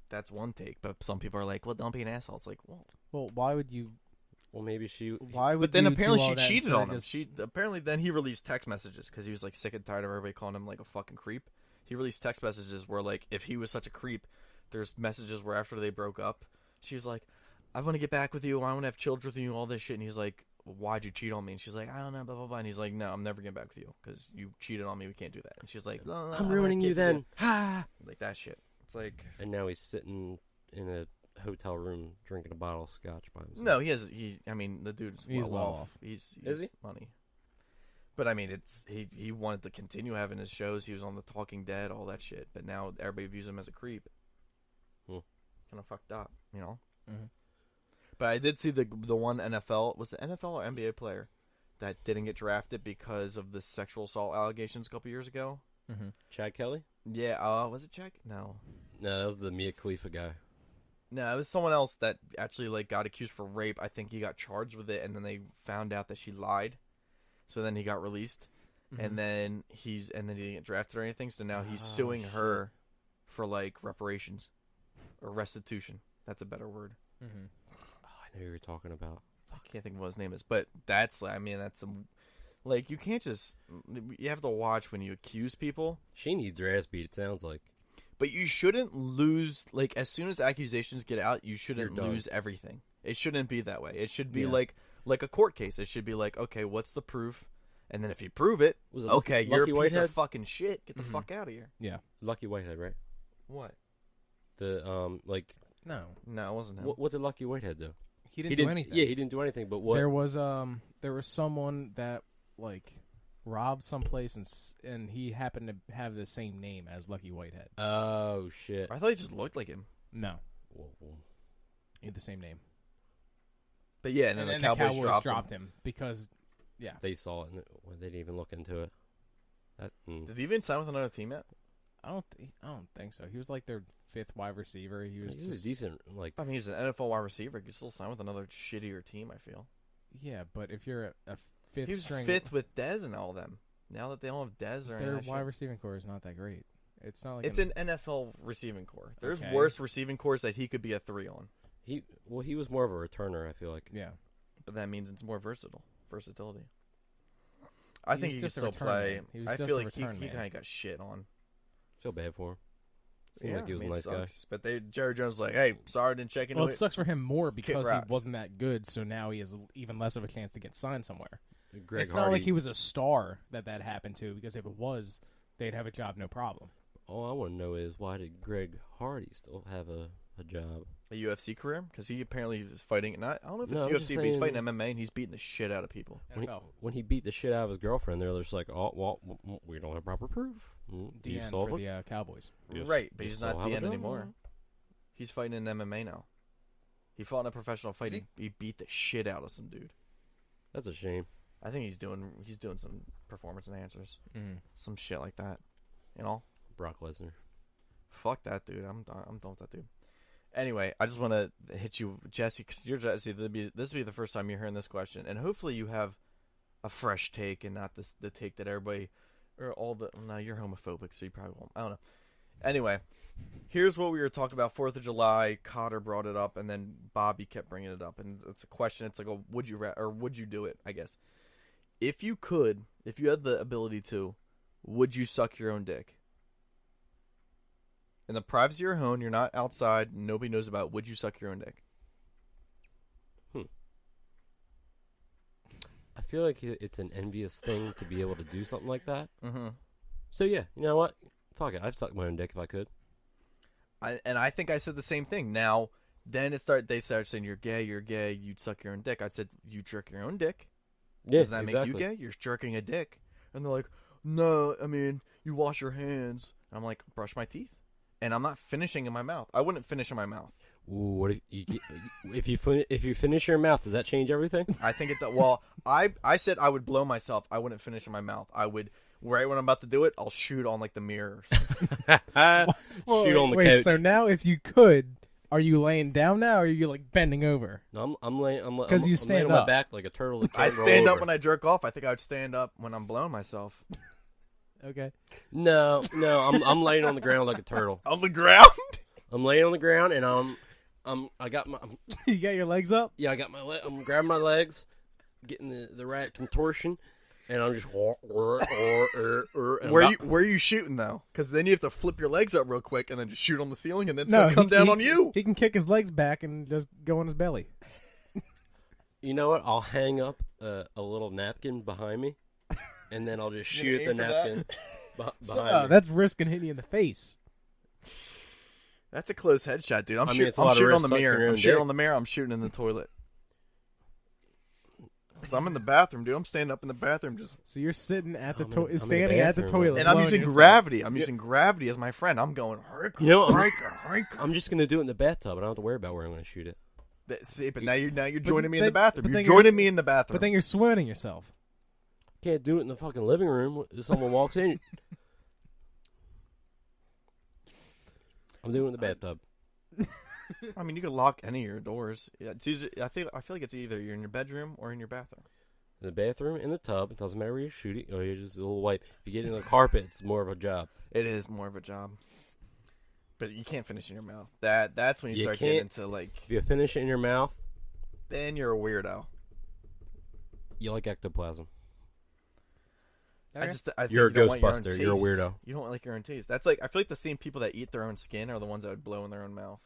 that's one take, but some people are like, "Well, don't be an asshole." It's like, well, why would you? Well, maybe she. Why would? but then you apparently do all she that cheated instead on of him. just- She apparently then he released text messages because he was like sick and tired of everybody calling him like a fucking creep. He released text messages where like if he was such a creep, there's messages where after they broke up, she was like, "I want to get back with you. I want to have children with you. All this shit." And he's like, "Why'd you cheat on me?" And she's like, "I don't know, blah blah blah." And he's like, "No, I'm never getting back with you because you cheated on me. We can't do that." And she's like, "No, I'm ruining you then. Ha! Like that shit. It's like And now he's sitting in a hotel room drinking a bottle of scotch by himself. no, I mean, the dude's He's well well off. off. He's Is he? money. But I mean, it's he wanted to continue having his shows. He was on The Talking Dead, all that shit. But now everybody views him as a creep. Hmm. Kind of fucked up, you know. Mhm. But I did see the one NFL, was it NFL or NBA player that didn't get drafted because of the sexual assault allegations a couple years ago. Chad Kelly? Yeah, was it Czech? No, No, that was the Mia Khalifa guy. no, it was someone else that actually like got accused for rape. I think he got charged with it, and then they found out that she lied. So then he got released, and then he didn't get drafted or anything. So now he's suing her for like reparations or restitution. That's a better word. Oh, I know who you're talking about. I can't think of what his name is, but that's some like you can't just you have to watch when you accuse people. She needs her ass beat, it sounds like. But you shouldn't lose like as soon as accusations get out, you shouldn't You're done. lose everything. It shouldn't be that way. It should be Yeah. like a court case. It should be like, okay, what's the proof? And then if you prove it, Was it okay, Lucky you're a piece Whitehead? of fucking shit. Get the fuck out of here. Yeah. Lucky Whitehead, right? What? The, like, No, No, it wasn't him. what did Lucky Whitehead do? he didn't do anything. Yeah, he didn't do anything, but what? There was someone that like robbed someplace and he happened to have the same name as Lucky Whitehead. Oh, shit. I thought he just looked like him. No, Whoa. he had the same name. But yeah, and then the Cowboys, dropped him. because They saw it, and they didn't even look into it. Did he even sign with another team yet? I don't think so. He was like their 5th wide receiver. He was He's just, a decent, like, I mean, he's an NFL wide receiver. He could still sign with another shittier team, I feel. yeah, but if you're a He 5th was string, 5th with Dez and all them. Now that they don't have Dez or their any wide receiving core is not that great. It's not like it's an NFL receiving core. There's Okay. worse receiving cores that he could be a 3 on. he was more of a returner, I feel like. yeah. But that means it's more versatility. I He think was he can just a still return play. man. He was I just feel a like he return man. kind of got shit on. Feel bad for him. Seemed like he was I mean, a nice guy. sucks. But Jerry Jones was like, hey, sorry, didn't check into Well, it it. sucks for him more because he Raps. wasn't that good, so now he has even less of a chance to get signed somewhere. Greg It's Hardy. not like he was a star that happened to, because if it was, they'd have a job no problem. All I want to know is, why did Greg Hardy still have a job? A UFC career? Because he apparently was fighting. I don't know if it's No, I'm UFC, just but he's saying- fighting MMA and he's beating the shit out of people. When he beat the shit out of his girlfriend, they're just like, oh, well, we don't have proper proof. Do you DN solve for it? the Cowboys. Yes. Right, but You he's still not have a DN job? anymore. He's fighting in MMA now. He fought in a professional fight. He beat the shit out of some dude. That's a shame. I think he's doing some performance enhancers, some shit like that. You know, Brock Lesnar. fuck that dude. I'm done with that dude. Anyway, I just want to hit you, Jesse, because you're Jesse. This will be the first time you're hearing this question, and hopefully you have a fresh take and not the take that everybody or all the. No, you're homophobic, so you probably won't. I don't know. Anyway, here's what we were talking about. 4th of July. Cotter brought it up, and then Bobby kept bringing it up, and it's a question. It's like, would you do it? I guess if you had the ability to, would you suck your own dick? In the privacy of your home, you're not outside, nobody knows about it. Would you suck your own dick? I feel like it's an envious thing to be able to do something like that. Mm-hmm. So, yeah, you know what? Fuck it. I'd suck my own dick if I could. I think I said the same thing. Now, then they started saying, you're gay, you'd suck your own dick. I said, you jerk your own dick? Yeah, Does that make you gay? You're jerking a dick. And they're like, no, I mean, you wash your hands. And I'm like, brush my teeth. And I'm not finishing in my mouth. I wouldn't finish in my mouth. Ooh, what if you finish your mouth? Does that change everything? I think it. Well, I said I would blow myself. I wouldn't finish in my mouth. I would right when I'm about to do it. I'll shoot on like the mirror. Or something. Shoot on the Wait, couch. so now if you could, are you laying down now, or are you like bending over? No, I'm laying. I'm 'Cause you I'm stand laying on up. my back like a turtle. That I can't roll stand up over. when I jerk off. I think I would stand up when I'm blowing myself. Okay. No, I'm laying on the ground like a turtle. On the ground. I'm laying on the ground and I got my You got your legs up? I got my I'm grabbing my legs, getting the right contortion, and I'm just and Where are you shooting though? Because then you have to flip your legs up real quick and then just shoot on the ceiling, and then it's No, gonna come down on you. He can kick his legs back and just go on his belly. You know what? I'll hang up a little napkin behind me, and then I'll just shoot at the aim for that? napkin behind So, me. that's risking hitting you in the face. That's a close headshot, dude. I'm I mean, shooting. it's a I'm lot of shooting on risk the sucking your mirror. own I'm shooting dick. on the mirror. I'm shooting in the toilet. So I'm in the bathroom, dude. I'm standing up in the bathroom, just So you're sitting at the I'm in- toilet, I'm in the standing at the bathroom, toilet, and I'm blowing using yourself. gravity. I'm using gravity as my friend. I'm going. You know, I'm I'm just gonna do it in the bathtub. I don't have to worry about where I'm gonna shoot it. See, but now you're joining me in the then- bathroom. but You're then joining me in the bathroom. But then you're sweating yourself. Can't do it in the fucking living room. If someone walks in, I'm doing it in the bathtub. I mean, you can lock any of your doors. Yeah, it's usually, I feel like it's either you're in your bedroom or in your bathroom. In the bathroom, in the tub. It doesn't matter where you shoot it. Or you're just a little wipe. If you get in the carpet, it's more of a job. It is more of a job. But you can't finish in your mouth. That's when you You start can't- getting into like. If you finish it in your mouth, Then you're a weirdo. you like ectoplasm. I think You're a you don't want your own Ghostbuster. You're a taste. weirdo. You don't like your own taste. That's like I feel like the same people that eat their own skin are the ones that would blow in their own mouth.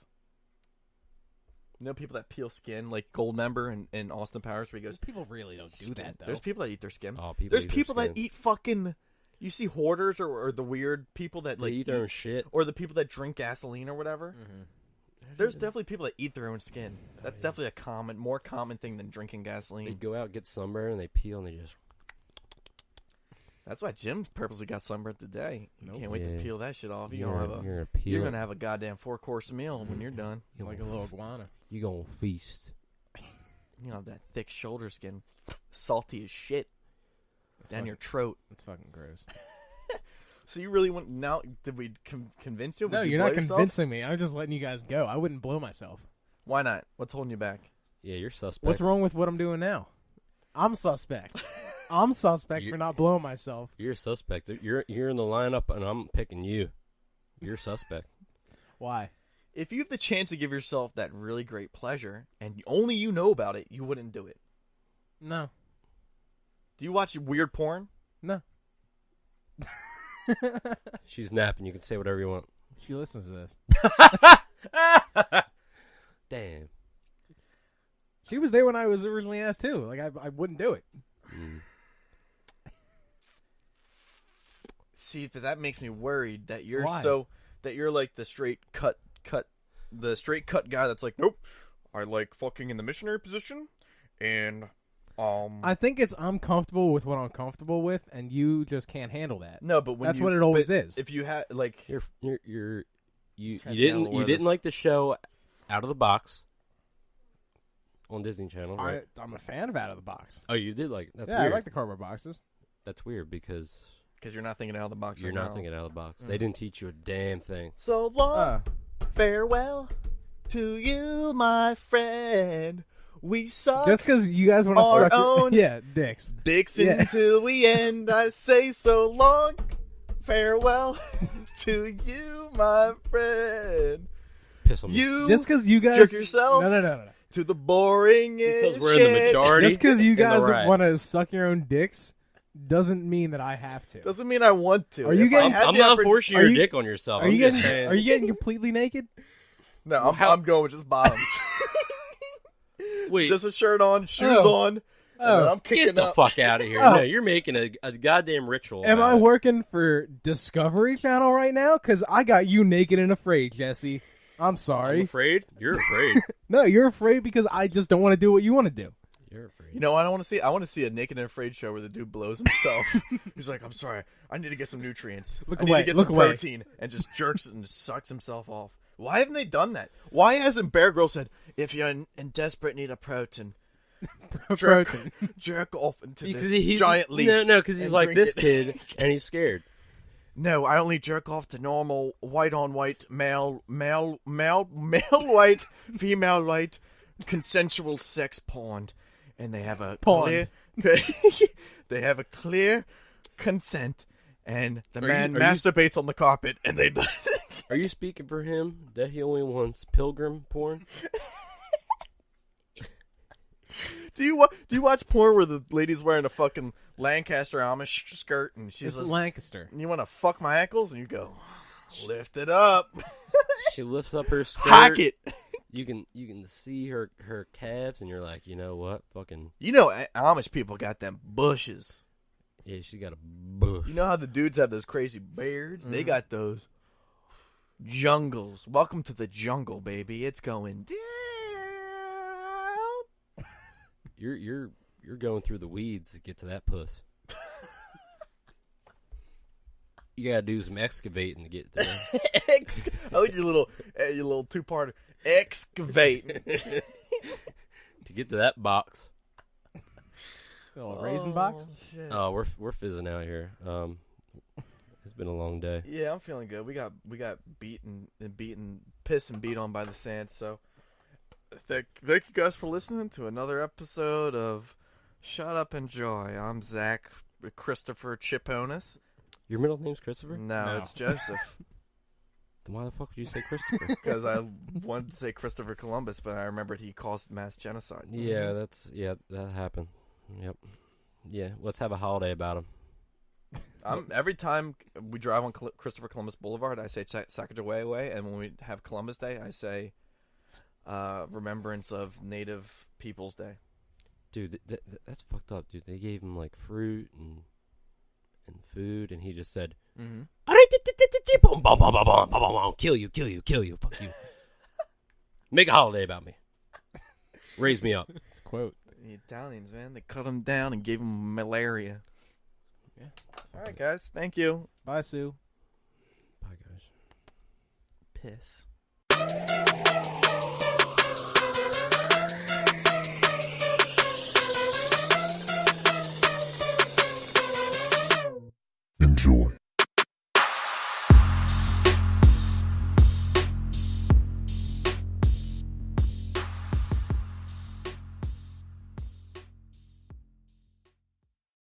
You know, people that peel skin, like Goldmember in Austin Powers, where he goes, People really don't do that, though. There's people that eat their skin. Oh, people There's eat their people that skin. eat fucking. You see hoarders or the weird people that They like eat their own shit. or the people that drink gasoline or whatever. Mm-hmm. There's definitely people that eat their own skin. That's definitely a more common thing than drinking They gasoline. go out, get sunburned, and they peel, and they just... That's why Jim purposely got sunburned today. You can't wait to Yeah. peel that shit off. You're gonna peel. You're gonna have a goddamn 4-course meal when you're done. You're Like a gonna- little iguana. You gonna feast. You know that thick shoulder skin, salty as shit, That's down fucking, your throat. That's fucking gross. So you really want now? Did we convince you? No, Would you you're blow not yourself? convincing me. I'm just letting you guys go. I wouldn't blow myself. Why not? What's holding you back? Yeah, you're suspect. What's wrong with what I'm doing now? I'm suspect. I'm suspect for not blowing myself. You're a suspect. You're in the lineup, and I'm picking you. You're suspect. Why? If you have the chance to give yourself that really great pleasure, and only you know about it, you wouldn't do it. No. Do you watch weird porn? No. She's napping. You can say whatever you want. She listens to this. Damn. She was there when I was originally asked too. Like I wouldn't do it. Mm. See, that makes me worried that you're Why? that you're like the straight cut guy that's like, nope, I like fucking in the missionary position, and I think it's I'm comfortable with what I'm comfortable with, and you just can't handle that. no, but when That's what it always but is. If you had like, You Trying to didn't handle you this. like the show Out of the Box on Disney Channel, right? I'm a fan of Out of the Box. Oh, you did like that's Yeah, weird. I like the cardboard boxes. That's weird because you're not thinking out of the box. you're right not now. thinking out of the box. They didn't teach you a damn thing. So long, farewell to you, my friend. We suck Just because you guys want to Our suck your- own yeah, dicks. dicks Yeah. until we end. I say so long, farewell to you, my friend. Piss on me. You Just because you guys jerk yourself No. to the boring Because we're in the majority. Just because you in the guys right. want to suck your own dicks doesn't mean that I have to. Doesn't mean I want to. Are you If I getting- had I'm the not oppor- forcing Are your you- dick on yourself. Are I'm you just getting saying. Are you getting completely naked? No, How- I'm going with just bottoms. Wait, Just a shirt on, shoes Oh. on, and Oh. then I'm kicking get the up. fuck out of here! Oh. No, you're making a goddamn ritual. Am about I it. working for Discovery Channel right now? Because I got you naked and afraid, Jesse. I'm I'm sorry. afraid. You're afraid. No, you're afraid because I just don't want to do what you want to do. You're afraid. You know what I want to see? I want to see a Naked and Afraid show where the dude blows himself. He's like, I'm sorry, I need to get some nutrients. Look I need away, to get look some away." protein, and just jerks and sucks himself off. Why haven't they done that? Why hasn't Bear Grylls said, if you're in desperate need of protein, Protein. jerk off into Because this he's giant leaf? No, because he's and like drink this it." kid, and he's scared. No, I only jerk off to normal white on white, male white, female white, consensual sex porn, and they have a Porn. clear, they have a clear consent, and the man are you- masturbates on the carpet, and they. Are you speaking for him that he only wants pilgrim porn? Do you watch porn where the lady's wearing a fucking Lancaster Amish skirt and she's It's just, Lancaster. you want to fuck my ankles, and you go, lift it up, She lifts up her skirt. hack it. You can see her calves, and you're like, you know what? Fucking You know, Amish people got them bushes. yeah, she got a bush. You know how the dudes have those crazy beards? They Mm-hmm. got those jungles. Welcome to the jungle, baby. It's going down. You're going through the weeds to get to that puss. You gotta do some excavating to get there. I like your little two-parter. Excavate. To get to that box. Little raisin box. Shit. Oh, we're fizzing out here. It's been a long day. Yeah, I'm feeling good. We got beaten, piss and beat on by the sand. So, thank you guys for listening to another episode of Shut Up and Joy. I'm Zach Christopher Chiponis. Your middle name's Christopher? No, it's Joseph. Then why the fuck would you say Christopher? Because I wanted to say Christopher Columbus, but I remembered he caused mass genocide. Yeah, that happened. Yep. Yeah, let's have a holiday about him. Every time we drive on Christopher Columbus Boulevard, I say Sacagawea, and when we have Columbus Day, I say Remembrance of Native Peoples Day. Dude, that's fucked up, dude. They gave him like fruit and food, and he just said, Mm-hmm. kill you, fuck you. Make a holiday about me. Raise me up. It's a quote. The Italians, man, they cut him down and gave him malaria. Yeah. All right, guys, thank you. Bye, Sue. Bye, guys. Piss. Enjoy.